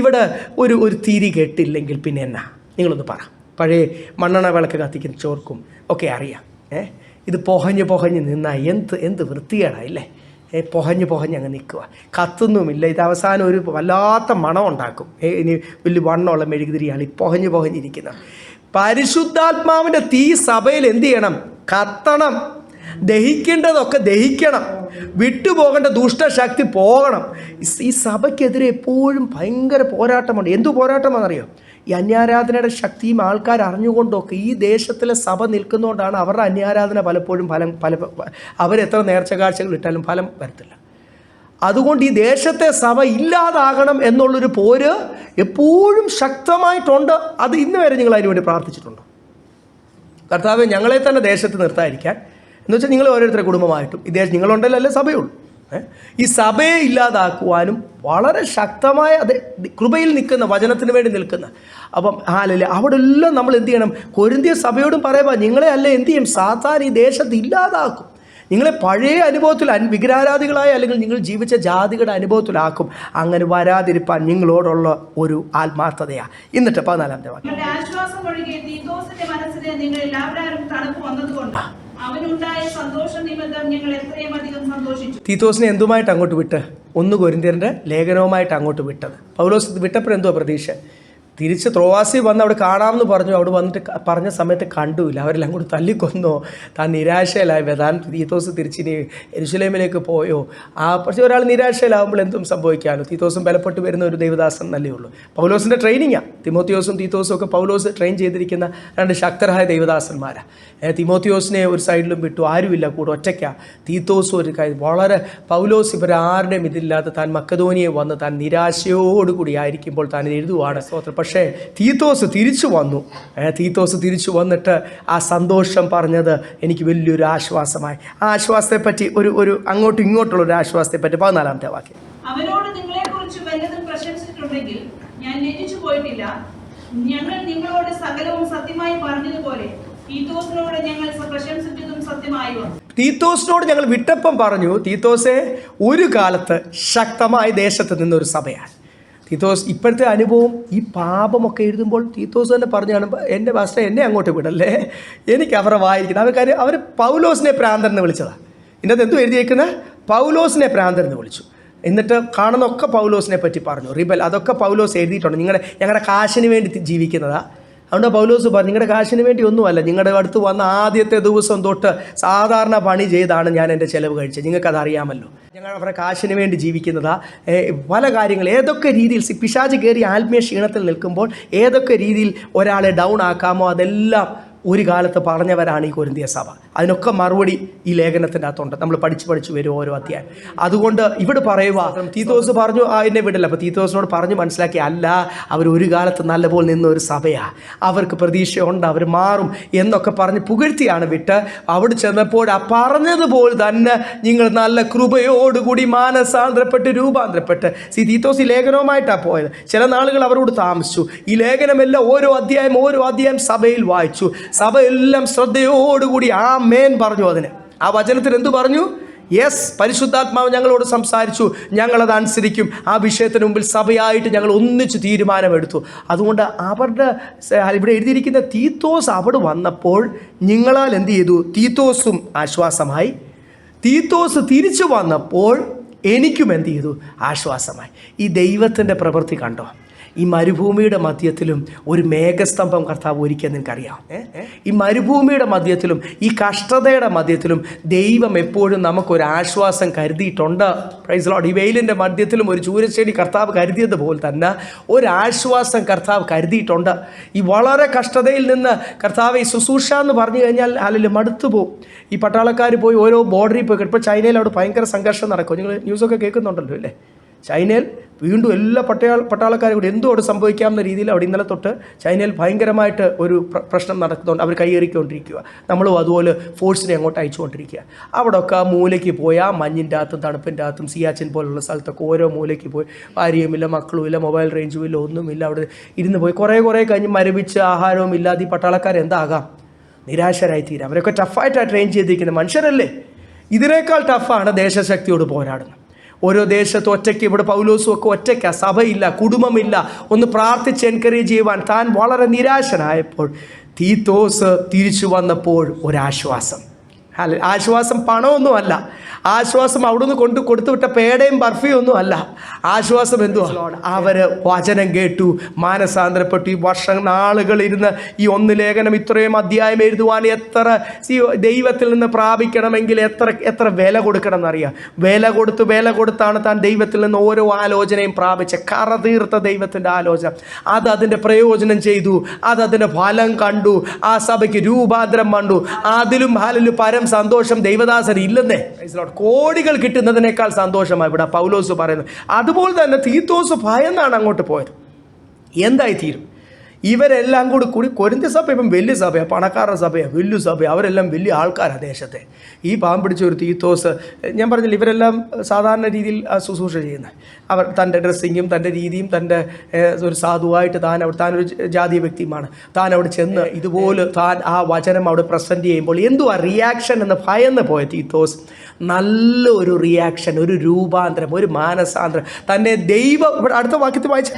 ഇവിടെ ഒരു തിരി കെട്ടില്ലെങ്കിൽ പിന്നെ എന്നാ? നിങ്ങളൊന്ന് പറ. പഴയ മണ്ണെണ്ണ വിളക്ക് കത്തിക്കുന്ന ചോർക്കും ഒക്കെ അറിയാം. ഇത് പൊഹഞ്ഞ് നിന്നാൽ എന്ത് വൃത്തികേടായില്ലേ? പൊഹഞ്ഞ് അങ്ങ് നിൽക്കുക, കത്തുന്നുമില്ല. ഇത് അവസാനം ഒരു വല്ലാത്ത മണം ഉണ്ടാക്കും. ഇനി വലിയ വണ്ണമുള്ള മെഴുകുതിരിയാണ് ഈ പൊഹഞ്ഞിരിക്കുന്നത്. പരിശുദ്ധാത്മാവിൻ്റെ തീ സഭയിൽ എന്ത് ചെയ്യണം? കത്തണം. ദഹിക്കേണ്ടതൊക്കെ ദഹിക്കണം. വിട്ടുപോകേണ്ട ദുഷ്ടശക്തി പോകണം. ഈ സഭയ്ക്കെതിരെ എപ്പോഴും ഭയങ്കര പോരാട്ടമുണ്ട്. എന്തു പോരാട്ടമാണെന്നറിയോ? ഈ അന്യാരാധനയുടെ ശക്തിയും ആൾക്കാർ അറിഞ്ഞുകൊണ്ടൊക്കെ ഈ ദേശത്തിലെ സഭ നിൽക്കുന്നതുകൊണ്ടാണ് അവരുടെ അന്യാരാധന പലപ്പോഴും അവരെത്ര നേർച്ച കാഴ്ചകൾ ഇട്ടാലും ഫലം വരത്തില്ല. അതുകൊണ്ട് ഈ ദേശത്തെ സഭ ഇല്ലാതാകണം എന്നുള്ളൊരു പോര് എപ്പോഴും ശക്തമായിട്ടുണ്ട്. അത് ഇന്ന് വരെ നിങ്ങൾ അതിനുവേണ്ടി പ്രാർത്ഥിച്ചിട്ടുണ്ടോ? കർത്താവേ, ഞങ്ങളെ തന്നെ ദേശത്ത് നിർത്താതിരിക്കാൻ, എന്ന് വെച്ചാൽ നിങ്ങൾ ഓരോരുത്തരുടെ കുടുംബമായിട്ടും ഈ ദേശം നിങ്ങളുണ്ടല്ലോ, അല്ലേ സഭയുള്ളൂ. ഈ സഭയെ ഇല്ലാതാക്കുവാനും വളരെ ശക്തമായ കൃപയിൽ നിൽക്കുന്ന, വചനത്തിന് വേണ്ടി നിൽക്കുന്ന. അപ്പം അല്ലേ അവിടെ എല്ലാം നമ്മൾ എന്ത് ചെയ്യണം? കൊരിന്ത്യർ സഭയോടും പറയുമ്പോൾ നിങ്ങളെ അല്ലേ എന്ത് ചെയ്യും? സാത്താൻ ഈ ദേശത്ത് ഇല്ലാതാക്കും. നിങ്ങളെ പഴയ അനുഭവത്തിൽ വിഗ്രഹാരാധികളായ അല്ലെങ്കിൽ നിങ്ങൾ ജീവിച്ച ജാതികളുടെ അനുഭവത്തിലാക്കും. അങ്ങനെ വരാതിരിപ്പാൻ നിങ്ങളോടുള്ള ഒരു ആത്മാർത്ഥതയാണ്. എന്നിട്ട് 14-ാമത്തെ വാക്യം. തീത്തോസിനെ എന്തുമായിട്ട് അങ്ങോട്ട് വിട്ട്? 1 കൊരിന്ത്യരുടെ ലേഖനവുമായിട്ട് അങ്ങോട്ട് വിട്ടത്. പൗലോസ് വിട്ടപ്പോൾ എന്തോ പ്രതീക്ഷ? തിരിച്ച് ത്രോവാസി വന്ന് അവിടെ കാണാമെന്ന് പറഞ്ഞു. അവിടെ വന്നിട്ട് പറഞ്ഞ സമയത്ത് കണ്ടുമില്ല. അവരെല്ലാം കൂടി തല്ലിക്കൊന്നോ, താൻ നിരാശയിലായി, താൻ തീത്തോസ് തിരിച്ചിനി യെരുശലേമിലേക്ക് പോയോ. പക്ഷേ ഒരാൾ നിരാശയിലാവുമ്പോൾ എന്തും സംഭവിക്കാമല്ലോ. തീത്തോസും ബലപ്പെട്ട് വരുന്ന ഒരു ദൈവദാസൻ നല്ലേ ഉള്ളൂ. പൗലോസിൻ്റെ ട്രെയിനിങ്ങാണ്. തിമോത്തിയോസും തീത്തോസും ഒക്കെ പൗലോസ് ട്രെയിൻ ചെയ്തിരിക്കുന്ന രണ്ട് ശക്തരായ ദൈവദാസന്മാരാണ്. തിമോത്തിയോസിനെ ഒരു സൈഡിലും വിട്ടു, ആരുമില്ല കൂടെ, ഒറ്റയ്ക്കാണ്. തീത്തോസും ഒരു കാര്യം വളരെ പൗലോസ് ഇവരാരുടെയും ഇതില്ലാതെ താൻ മക്കതോനിയെ വന്ന് താൻ നിരാശയോടുകൂടി ആയിരിക്കുമ്പോൾ താൻ എഴുതുവാണ്. പക്ഷേ തീത്തോസ് തിരിച്ചു വന്നു. തീത്തോസ് തിരിച്ചു വന്നിട്ട് ആ സന്തോഷം പറഞ്ഞത് എനിക്ക് വലിയൊരു ആശ്വാസമായി. ആ ആശ്വാസത്തെപ്പറ്റി ഒരു അങ്ങോട്ടും ഇങ്ങോട്ടുള്ള ഒരു ആശ്വാസത്തെപ്പറ്റി 14-ാമത്തെ വാക്യം. അവനോട് നിങ്ങളെക്കുറിച്ച് വല്ലതും പ്രശംസിച്ചിട്ടുണ്ടെങ്കിൽ ഞാൻ ലജ്ജിച്ചു പോയിട്ടില്ല. ഞങ്ങൾ നിങ്ങളോട് സകലവും സത്യമായി പറഞ്ഞതുപോലെ തീത്തോസിനോട് ഞങ്ങൾ പ്രശംസിച്ചതും സത്യമായി വന്നു. തീത്തോസിനോട് ഞങ്ങൾ വിട്ടപ്പം പറഞ്ഞു, തീത്തോസെ ഒരു കാലത്ത് ശക്തമായ ദേശത്ത് നിന്നൊരു സഭയാണ്. തീത്തോസ് ഇപ്പോഴത്തെ അനുഭവം ഈ പാപമൊക്കെ എഴുതുമ്പോൾ തീത്തോസ് തന്നെ പറഞ്ഞു കാണുമ്പോൾ എൻ്റെ പാസ്റ്റർ എന്നെ അങ്ങോട്ട് വിടല്ലേ, എനിക്ക് അവരെ വായിക്കണം. അവർ പൗലോസിനെ പ്രാന്തൻ എന്ന് വിളിച്ചതാണ്. ഇതിൻ്റെ അത് എന്തും എഴുതിയേക്കുന്നത് പൗലോസിനെ പ്രാന്തൻ എന്ന് വിളിച്ചു. എന്നിട്ട് കാണുന്നൊക്കെ പൗലോസിനെ പറ്റി പറഞ്ഞു. റിബൽ അതൊക്കെ പൗലോസ് എഴുതിയിട്ടുണ്ട്. ഞങ്ങളുടെ കാശിന് വേണ്ടി ജീവിക്കുന്നതാണ്. അതുകൊണ്ട് പൗലോസ് പറഞ്ഞു, നിങ്ങളുടെ കാശിന് വേണ്ടി ഒന്നുമല്ല, നിങ്ങളുടെ അടുത്ത് വന്ന ആദ്യത്തെ ദിവസം തൊട്ട് സാധാരണ പണി ചെയ്താണ് ഞാൻ എൻ്റെ ചിലവ് കഴിച്ചത്. നിങ്ങൾക്കത് അറിയാമല്ലോ. ഞങ്ങൾ അവരുടെ കാശിന് വേണ്ടി ജീവിക്കുന്നതാ. പല കാര്യങ്ങൾ ഏതൊക്കെ രീതിയിൽ പിശാച് കയറി ആത്മീയ ക്ഷീണത്തിൽ നിൽക്കുമ്പോൾ ഏതൊക്കെ രീതിയിൽ ഒരാളെ ഡൗൺ ആക്കാമോ അതെല്ലാം ഒരു കാലത്ത് പറഞ്ഞവരാണ് ഈ കൊരിന്തിയ സഭ. അതിനൊക്കെ മറുപടി ഈ ലേഖനത്തിൻ്റെ അകത്തുണ്ട്. നമ്മൾ പഠിച്ച് വരും ഓരോ അധ്യായം. അതുകൊണ്ട് ഇവിടെ പറയുക, തീത്തോസ് പറഞ്ഞു എന്നെ വിടില്ല. അപ്പോൾ തീത്തോസിനോട് പറഞ്ഞു മനസ്സിലാക്കി, അല്ല, അവർ ഒരു കാലത്ത് നല്ലപോലെ നിന്ന ഒരു സഭയാണ്, അവർക്ക് പ്രതീക്ഷയുണ്ട്, അവർ മാറും എന്നൊക്കെ പറഞ്ഞ് പുകഴ്ത്തിയാണ് വിട്ട്. അവിടെ ചെന്നപ്പോൾ ആ പറഞ്ഞതുപോലെ തന്നെ നിങ്ങൾ നല്ല കൃപയോടുകൂടി മാനസാന്തരപ്പെട്ട് രൂപാന്തരപ്പെട്ട്. തീത്തോസ് ഈ ലേഖനവുമായിട്ടാണ് പോയത്. ചില നാളുകൾ അവരോട് താമസിച്ചു. ഈ ലേഖനമെല്ലാം ഓരോ അധ്യായം സഭയിൽ വായിച്ചു. സഭ എല്ലാം ശ്രദ്ധയോടുകൂടി ആമേൻ പറഞ്ഞു. അതിന് ആ വചനത്തിന് എന്തു പറഞ്ഞു? യെസ്, പരിശുദ്ധാത്മാവ് ഞങ്ങളോട് സംസാരിച്ചു, ഞങ്ങളത് അനുസരിക്കും. ആ വിഷയത്തിന് മുമ്പിൽ സഭയായിട്ട് ഞങ്ങൾ ഒന്നിച്ച് തീരുമാനമെടുത്തു. അതുകൊണ്ട് അവരുടെ ഇവിടെ എഴുതിയിരിക്കുന്ന തീത്തോസ് അവിടെ വന്നപ്പോൾ നിങ്ങളാൽ എന്ത് ചെയ്തു? തീത്തോസും ആശ്വാസമായി. തീത്തോസ് തിരിച്ചു വന്നപ്പോൾ എനിക്കും എന്ത് ചെയ്തു? ആശ്വാസമായി. ഈ ദൈവത്തിൻ്റെ പ്രവൃത്തി കണ്ടോ? ഈ മരുഭൂമിയുടെ മധ്യത്തിലും ഒരു മേഘസ്തംഭം കർത്താവ് ഒരുക്കിയെന്ന് നിനക്കറിയാം. ഈ മരുഭൂമിയുടെ മധ്യത്തിലും ഈ കഷ്ടതയുടെ മധ്യത്തിലും ദൈവം എപ്പോഴും നമുക്കൊരാശ്വാസം കരുതിയിട്ടുണ്ട്. Praise Lord. ഈ വെയിലിൻ്റെ മധ്യത്തിലും ഒരു ചൂരച്ചെടി കർത്താവ് കരുതിയതുപോലെ തന്നെ ഒരാശ്വാസം കർത്താവ് കരുതിയിട്ടുണ്ട്. ഈ വളരെ കഷ്ടതയിൽ നിന്ന് കർത്താവ് ഈ ശുശ്രൂഷ എന്ന് പറഞ്ഞു കഴിഞ്ഞാൽ അല്ലെങ്കിൽ മടുത്തു പോകും. ഈ പട്ടാളക്കാർ പോയി ഓരോ ബോർഡറിൽ പോയി, ഇപ്പോൾ ചൈനയിൽ അവിടെ ഭയങ്കര സംഘർഷം നടക്കും. നിങ്ങൾ ന്യൂസൊക്കെ കേൾക്കുന്നുണ്ടല്ലോ അല്ലേ? ചൈനയിൽ വീണ്ടും എല്ലാ പട്ടാളക്കാരും കൂടി എന്തോ അവിടെ സംഭവിക്കാവുന്ന രീതിയിൽ അവിടെ ഇന്നലെ തൊട്ട് ചൈനയിൽ ഭയങ്കരമായിട്ട് ഒരു പ്രശ്നം നടക്കുന്നുണ്ട്. അവർ കൈയേറിക്കൊണ്ടിരിക്കുക. നമ്മളും അതുപോലെ ഫോഴ്സിനെ അങ്ങോട്ട് അയച്ചുകൊണ്ടിരിക്കുക. അവിടെയൊക്കെ ആ മൂലയ്ക്ക് പോയി, ആ മഞ്ഞിൻ്റെ അകത്തും തണുപ്പിൻ്റെ അകത്തും സിയാച്ചിൻ പോലുള്ള സ്ഥലത്തൊക്കെ ഓരോ മൂലയ്ക്ക് പോയി, ഭാര്യയുമില്ല, മക്കളുമില്ല, മൊബൈൽ റേഞ്ചും ഇല്ല, ഒന്നുമില്ല. അവിടെ ഇരുന്ന് പോയി കുറേ കഴിഞ്ഞ് മരവിച്ച് ആഹാരവും ഇല്ലാതെ ഈ പട്ടാളക്കാർ എന്താകാം? നിരാശരായി തീരാം. അവരൊക്കെ ടഫായിട്ടാണ് ട്രെയിൻ ചെയ്തിരിക്കുന്ന മനുഷ്യരല്ലേ. ഇതിനേക്കാൾ ടഫാണ് ദേശശക്തിയോട് പോരാടുന്നത്. ഓരോ ദേശത്ത് ഒറ്റയ്ക്ക്, ഇവിടെ പൗലോസും ഒക്കെ ഒറ്റയ്ക്കാണ്, സഭയില്ല, കുടുംബമില്ല, ഒന്ന് പ്രാർത്ഥിച്ച് എൻകറേജ് ചെയ്യുവാൻ. താൻ വളരെ നിരാശനായപ്പോൾ തീത്തോസ് തിരിച്ചു വന്നപ്പോൾ ഒരാശ്വാസം. ആശ്വാസം പണമൊന്നുമല്ല, ആശ്വാസം അവിടുന്ന് കൊടുത്തുവിട്ട പേടയും ബർഫിയും ഒന്നും അല്ല. ആശ്വാസം എന്തുവാ? അവർ വചനം കേട്ടു, മാനസാന്തരപ്പെട്ടു. ഈ നാളുകളിരുന്ന് ഈ 1 ലേഖനം ഇത്രയും അധ്യായം എഴുതുവാൻ എത്ര ദൈവത്തിൽ നിന്ന് പ്രാപിക്കണമെങ്കിൽ എത്ര വില കൊടുക്കണം എന്നറിയാം. വില കൊടുത്താണ് താൻ ദൈവത്തിൽ നിന്ന് ഓരോ ആലോചനയും പ്രാപിച്ച കറ തീർത്ത ദൈവത്തിൻ്റെ ആലോചന. അതിൻ്റെ പ്രയോജനം ചെയ്തു, അതിൻ്റെ ഫലം കണ്ടു, ആ സഭയ്ക്ക് രൂപാന്തരം കണ്ടു. അതിലും പരം സന്തോഷം ദൈവദാസൻ ഇല്ലെന്നേ. കോടികൾ കിട്ടുന്നതിനേക്കാൾ സന്തോഷമായി ഇവിടെ പൗലോസ് പറയുന്നത്. അതുപോലെ തന്നെ തീത്തോസ് ഭയന്നാണ് അങ്ങോട്ട് പോയത്. എന്തായി തീരും? ഇവരെല്ലാം കൂടി കൊരിന്ത്യ സഭ ഇപ്പം വലിയ സഭയാണ്, പണക്കാരുടെ സഭയാണ്, വലിയ സഭയാണ്. അവരെല്ലാം വലിയ ആൾക്കാരാണ് ദേശത്തെ. ഈ പാവം പിടിച്ച ഒരു തീത്തോസ്, ഞാൻ പറഞ്ഞില്ല, ഇവരെല്ലാം സാധാരണ രീതിയിൽ ശുശ്രൂഷ ചെയ്യുന്നത്. അവർ തൻ്റെ ഡ്രസ്സിങ്ങും തൻ്റെ രീതിയും തൻ്റെ ഒരു സാധുവായിട്ട് താനൊരു ജാതീയ വ്യക്തിയുമാണ്. താൻ അവിടെ ചെന്ന് ഇതുപോലെ താൻ ആ വചനം അവിടെ പ്രസൻറ്റ് ചെയ്യുമ്പോൾ എന്തുവാ റിയാക്ഷൻ എന്ന് ഭയന്ന് പോയ തീത്തോസ് നല്ലൊരു റിയാക്ഷൻ, ഒരു രൂപാന്തരം, ഒരു മാനസാന്തരം തന്നെ ദൈവം. ഇവിടെ അടുത്ത വാക്യത്തിൽ വായിച്ച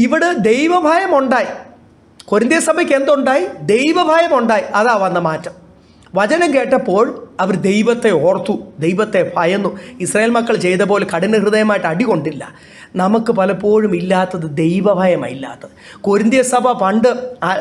ഇവിടെ ദൈവഭയം ഉണ്ടായി. കൊരിന്ത്യ സഭയ്ക്ക് എന്തുണ്ടായി? ദൈവഭയം ഉണ്ടായി. അതാ വന്ന മാറ്റം. വചനം കേട്ടപ്പോൾ അവർ ദൈവത്തെ ഓർത്തു, ദൈവത്തെ ഭയന്നു. ഇസ്രായേൽ മക്കൾ ചെയ്ത പോലെ കഠിന ഹൃദയമായിട്ട് അടികൊണ്ടില്ല. നമുക്ക് പലപ്പോഴും ഇല്ലാത്തത് ദൈവഭയമില്ലാത്തത്. കൊരിന്ത്യ സഭ പണ്ട്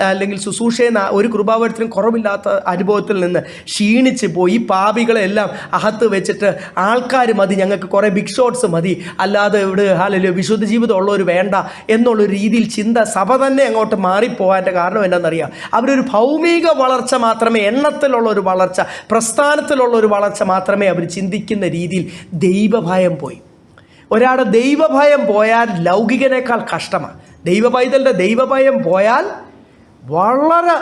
അല്ലെങ്കിൽ ശുശ്രൂഷയെന്ന ഒരു കൃപാവരത്തിനും കുറവില്ലാത്ത അനുഭവത്തിൽ നിന്ന് ക്ഷീണിച്ച് പോയി. പാപികളെല്ലാം അകത്ത് വെച്ചിട്ട് ആൾക്കാർ മതി, ഞങ്ങൾക്ക് കുറേ ബിഗ് ഷോട്ട്സ് മതി, അല്ലാതെ ഇവിടെ ഹാലല്ലോ വിശുദ്ധ ജീവിതം ഉള്ളവർ വേണ്ട എന്നുള്ളൊരു രീതിയിൽ ചിന്ത സഭ തന്നെ അങ്ങോട്ട് മാറിപ്പോകാൻ്റെ കാരണം എന്താണെന്നറിയാം? അവരൊരു ഭൗമിക വളർച്ച മാത്രമേ, എണ്ണത്തിലുള്ള ഒരു വളർച്ച, പ്രസ്ഥാനത്തിലുള്ള ഒരു വളർച്ച മാത്രമേ അവർ ചിന്തിക്കുന്ന രീതിയിൽ ദൈവഭയം പോയി. ഒരാളുടെ ദൈവഭയം പോയാൽ ലൗകികനേക്കാൾ കഷ്ടമാണ്. ദൈവപൈതലിൻ്റെ ദൈവഭയം പോയാൽ വളരെ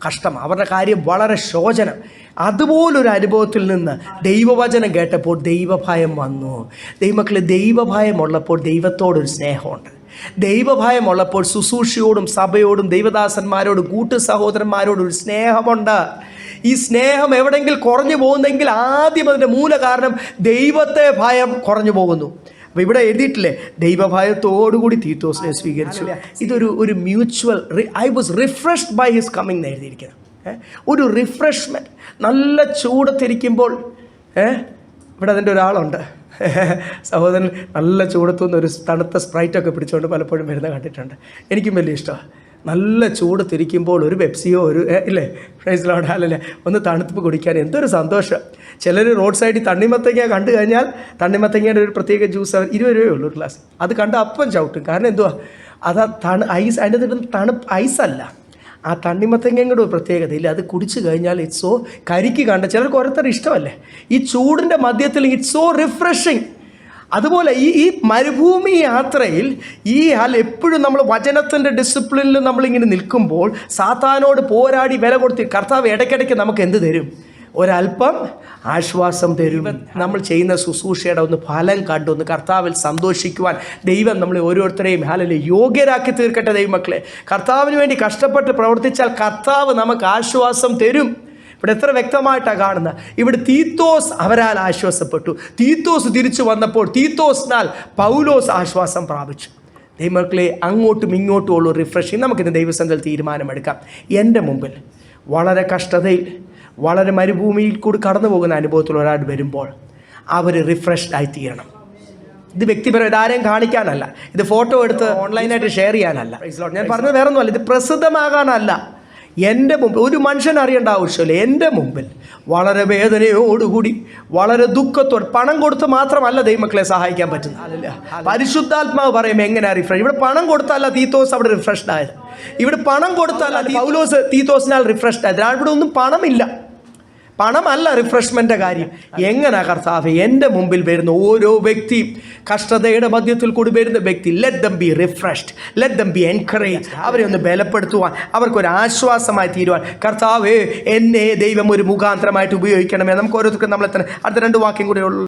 കഷ്ടമാണ്, അവരുടെ കാര്യം വളരെ ശോചനം. അതുപോലൊരു അനുഭവത്തിൽ നിന്ന് ദൈവവചനം കേട്ടപ്പോൾ ദൈവഭയം വന്നു. ദൈവമക്കളെ, ദൈവഭയമുള്ളപ്പോൾ ദൈവത്തോടൊരു സ്നേഹമുണ്ട്. ദൈവഭയമുള്ളപ്പോൾ ശുശ്രൂഷയോടും സഭയോടും ദൈവദാസന്മാരോടും കൂട്ടു സഹോദരന്മാരോടും ഒരു സ്നേഹമുണ്ട്. ഈ സ്നേഹം എവിടെയെങ്കിലും കുറഞ്ഞു പോകുന്നെങ്കിൽ ആദ്യം അതിൻ്റെ മൂല കാരണം ദൈവത്തെ ഭയം കുറഞ്ഞു പോകുന്നു. അപ്പോൾ ഇവിടെ എഴുതിയിട്ടില്ലേ, ദൈവഭയത്തോടുകൂടി തീത്തോസിനെ സ്വീകരിച്ചു. ഇതൊരു mutual I was refreshed by his coming എന്ന് എഴുതിയിരിക്കുന്നത്. ഒരു റിഫ്രഷ്മെൻറ്റ്. നല്ല ചൂടത്തിരിക്കുമ്പോൾ ഇവിടെ അതിൻ്റെ ഒരാളുണ്ട്, സഹോദരൻ നല്ല ചൂടത്തുനിന്ന് ഒരു തണുത്ത സ്പ്രൈറ്റൊക്കെ പിടിച്ചുകൊണ്ട് പലപ്പോഴും വരുന്ന കണ്ടിട്ടുണ്ട്. എനിക്കും വലിയ ഇഷ്ടമാണ്. നല്ല ചൂട് തിരിക്കുമ്പോൾ ഒരു പെപ്സിയോ ഒരു ഇല്ലേ ഫ്രൈസിലോടെ അല്ലല്ലേ ഒന്ന് തണുപ്പ് കുടിക്കാൻ എന്തൊരു സന്തോഷം. ചിലർ റോഡ് സൈഡിൽ തണ്ണിമത്തങ്ങ കണ്ടു കഴിഞ്ഞാൽ തണ്ണിമത്തങ്ങയുടെ ഒരു പ്രത്യേക ജ്യൂസ് 20 രൂപയേ ഉള്ളൂ ഒരു ഗ്ലാസ്. അത് കണ്ട് അപ്പം ചവിട്ടും. കാരണം എന്തുവാ, അത് ഐസ്, അതിൻ്റെ തണുപ്പ് ഐസല്ല, ആ തണ്ണിമത്തങ്ങയുടെ ഒരു പ്രത്യേകതയില്ല. അത് കുടിച്ചു കഴിഞ്ഞാൽ ഇറ്റ്സ് സോ കരിക്ക് കണ്ട ചിലർക്ക് ഓരോരുത്തർ ഇഷ്ടമല്ലേ ഈ ചൂടിൻ്റെ മധ്യത്തിൽ ഇറ്റ്സ് സോ റിഫ്രഷിങ്. അതുപോലെ ഈ മരുഭൂമി യാത്രയിൽ എപ്പോഴും നമ്മൾ വചനത്തിൻ്റെ ഡിസിപ്ലിനിൽ നമ്മളിങ്ങനെ നിൽക്കുമ്പോൾ സാത്താനോട് പോരാടി വില കൊടുത്ത് കർത്താവ് ഇടയ്ക്കിടയ്ക്ക് നമുക്ക് എന്ത് തരും? ഒരല്പം ആശ്വാസം തരും. നമ്മൾ ചെയ്യുന്ന ശുശ്രൂഷയുടെ ഒന്ന് ഫലം കണ്ടൊന്ന് കർത്താവിൽ സന്തോഷിക്കുവാൻ ദൈവം നമ്മളെ ഓരോരുത്തരെയും യോഗ്യരാക്കി തീർക്കട്ടെ. ദൈവമക്കളെ, കർത്താവിന് വേണ്ടി കഷ്ടപ്പെട്ട് പ്രവർത്തിച്ചാൽ കർത്താവ് നമുക്ക് ആശ്വാസം തരും. ഇവിടെ എത്ര വ്യക്തമായിട്ടാണ് കാണുന്നത്. ഇവിടെ തീത്തോസ് അവരാൽ ആശ്വാസപ്പെട്ടു. തീത്തോസ് തിരിച്ചു വന്നപ്പോൾ തീത്തോസിനാൽ പൗലോസ് ആശ്വാസം പ്രാപിച്ചു. ദൈവമക്കളെ, അങ്ങോട്ടും ഇങ്ങോട്ടും ഉള്ള റിഫ്രഷിങ് നമുക്കിന്ന് ദൈവസന്നിധിയിൽ തീരുമാനമെടുക്കാം. എൻ്റെ മുമ്പിൽ വളരെ കഷ്ടതയിൽ വളരെ മരുഭൂമിയിൽ കൂടി കടന്നു പോകുന്ന അനുഭവത്തിൽ ഒരാൾ വരുമ്പോൾ അവർ റിഫ്രഷ്ഡ് ആയി തീരണം. ഇത് വ്യക്തിപരം, ഇതാരെയും കാണിക്കാനല്ല, ഇത് ഫോട്ടോ എടുത്ത് ഓൺലൈനായിട്ട് ഷെയർ ചെയ്യാനല്ല. ഞാൻ പറഞ്ഞത് വേറെ ഒന്നുമല്ല, ഇത് പ്രസിദ്ധമാകാനല്ല. എൻ്റെ മുമ്പിൽ ഒരു മനുഷ്യൻ അറിയേണ്ട ആവശ്യമില്ല. എൻ്റെ മുമ്പിൽ വളരെ വേദനയോടുകൂടി വളരെ ദുഃഖത്തോടെ, പണം കൊടുത്ത് മാത്രമല്ല ദൈവമക്കളെ സഹായിക്കാൻ പറ്റുന്ന, പരിശുദ്ധാത്മാവ് പറയും എങ്ങനെ റിഫ്രഷ്. ഇവിടെ പണം കൊടുത്തല്ല തീത്തോസ് അവിടെ റിഫ്രഷ്ഡ് ആയത്. ഇവിടെ പണം കൊടുത്തല്ല പൗലോസ് തീത്തോസിനാൽ റിഫ്രഷ്ഡ് ആയത്. ഇവിടെ ഒന്നും പണമില്ല, പണമല്ല റിഫ്രഷ്മെൻ്റെ കാര്യം. എങ്ങനെ കർത്താവേ എൻ്റെ മുമ്പിൽ വരുന്ന ഓരോ വ്യക്തിയും, കഷ്ടതയുടെ മധ്യത്തിൽ കൂടി വരുന്ന വ്യക്തി, let them B refreshed, let them B encourage. അവരെ ഒന്ന് ബലപ്പെടുത്തുവാൻ, അവർക്കൊരു ആശ്വാസമായി തീരുവാൻ കർത്താവേ എന്നെ ദൈവം ഒരു മുഖാന്തരമായിട്ട് ഉപയോഗിക്കണമേ. നമുക്ക് ഓരോരുത്തർക്കും നമ്മളെ തന്നെ അടുത്ത 2 വാക്യം കൂടെ ഉള്ളൂ.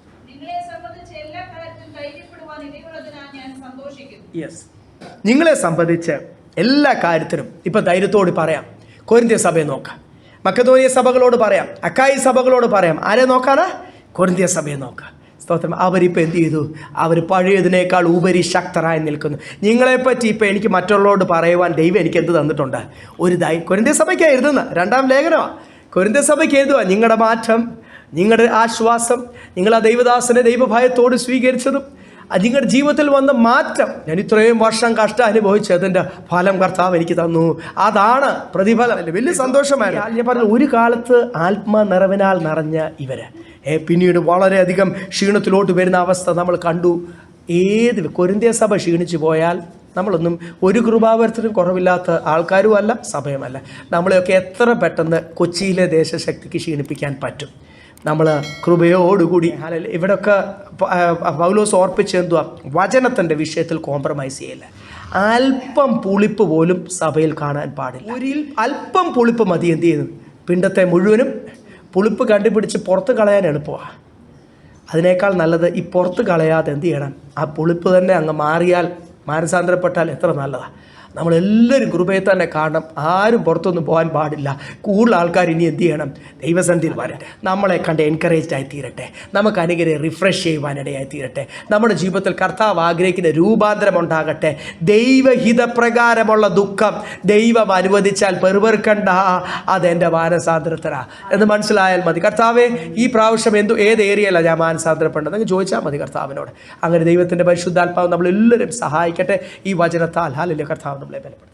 യെസ്, നിങ്ങളെ സംബന്ധിച്ച് എല്ലാ കാര്യത്തിലും ഇപ്പം ധൈര്യത്തോട് പറയാം. കൊരിന്ത്യ സഭയെ നോക്കാം, മക്കദോനിയ സഭകളോട് പറയാം, അക്കായി സഭകളോട് പറയാം. ആരെ നോക്കാനാ? കൊരിന്ത്യ സഭയെ നോക്കാം. സ്തോത്രം. അവരിപ്പോൾ എന്ത് ചെയ്തു? അവർ പഴയതിനേക്കാൾ ഉപരി ശക്തരായി നിൽക്കുന്നു. നിങ്ങളെപ്പറ്റി ഇപ്പോൾ എനിക്ക് മറ്റുള്ളവരോട് പറയുവാൻ ദൈവം എനിക്ക് എന്ത് തന്നിട്ടുണ്ട്? ഒരു കൊരിന്ത്യ സഭയ്ക്ക് എഴുതുന്ന 2-ാം ലേഖനമാണ്. കൊരിന്ത്യ സഭയ്ക്ക് എഴുതുക, നിങ്ങളുടെ മാറ്റം, നിങ്ങളുടെ ആശ്വാസം, നിങ്ങൾ ആ ദൈവദാസനെ ദൈവഭയത്തോട് സ്വീകരിച്ചതും നിങ്ങളുടെ ജീവിതത്തിൽ വന്ന മാറ്റം, ഞാൻ ഇത്രയും വർഷം കഷ്ടം അനുഭവിച്ചതിൻ്റെ ഫലം കർത്താവ് എനിക്ക് തന്നു. അതാണ് പ്രതിഫലം. വലിയ സന്തോഷമായിരുന്നു. ഞാൻ പറഞ്ഞത്, ഒരു കാലത്ത് ആത്മനിറവിനാൽ നിറഞ്ഞ ഇവർ പിന്നീട് വളരെയധികം ക്ഷീണത്തിലോട്ട് വരുന്ന അവസ്ഥ നമ്മൾ കണ്ടു. കൊരിന്ത്യ സഭ ക്ഷീണിച്ചു പോയാൽ നമ്മളൊന്നും ഒരു കൃപാവരത്തിനും കുറവില്ലാത്ത ആൾക്കാരും അല്ല, സഭയുമല്ല. നമ്മളെയൊക്കെ എത്ര പെട്ടെന്ന് കൊച്ചിയിലെ ദേശശക്തിക്ക് ക്ഷീണിപ്പിക്കാൻ പറ്റും. നമ്മൾ കൃപയോടുകൂടി ഇവിടെയൊക്കെ പൗലോസ് ഓർപ്പിച്ച് എന്തുവാ, വചനത്തിൻ്റെ വിഷയത്തിൽ കോംപ്രമൈസ് ചെയ്യില്ല. അല്പം പുളിപ്പ് പോലും സഭയിൽ കാണാൻ പാടില്ല. അല്പം പുളിപ്പ് മതി എന്ത് ചെയ്യുന്നു? പിണ്ടത്തെ മുഴുവനും പുളിപ്പ് കണ്ടുപിടിച്ച് പുറത്ത് കളയാൻ എളുപ്പമാണ്. അതിനേക്കാൾ നല്ലത് ഈ പുറത്ത് കളയാതെ എന്ത് ചെയ്യണം, ആ പുളിപ്പ് തന്നെ അങ്ങ് മാറിയാൽ, മാനസാന്തരപ്പെട്ടാൽ എത്ര നല്ലതാണ്. നമ്മളെല്ലാവരും കൃപയെ തന്നെ കാണണം. ആരും പുറത്തൊന്നും പോകാൻ പാടില്ല. കൂടുതൽ ആൾക്കാർ ഇനി എന്ത് ചെയ്യണം? ദൈവസന്നിധിയിൽ വരട്ടെ. നമ്മളെ കണ്ട് എൻകറേജ്ഡ് ആയി തീരട്ടെ. നമുക്ക് അനുഗ്രഹം റിഫ്രഷ് ചെയ്യുവാനിടയായി തീരട്ടെ. നമ്മുടെ ജീവിതത്തിൽ കർത്താവ് ആഗ്രഹിക്കുന്ന രൂപാന്തരം ഉണ്ടാകട്ടെ. ദൈവഹിതപ്രകാരമുള്ള ദുഃഖം ദൈവം അനുവദിച്ചാൽ പെറുപെറുക്കണ്ട, അതെൻ്റെ മാനസാന്തരത്തരാ എന്ന് മനസ്സിലായാൽ മതി. കർത്താവെ, ഈ പ്രാവശ്യം ഏത് ഏരിയയിലാണ് ഞാൻ മാനസാന്തരപ്പെടേണ്ടത് എന്ന് ചോദിച്ചാൽ മതി കർത്താവിനോട്. അങ്ങനെ ദൈവത്തിൻ്റെ പരിശുദ്ധാത്മാവ് നമ്മളെല്ലാവരും സഹായിക്കട്ടെ. ഈ വചനത്താൽ ഹല്ലേലൂയ. കർത്താവ് നമ്മളെ ബലപ്പെടുത്തും.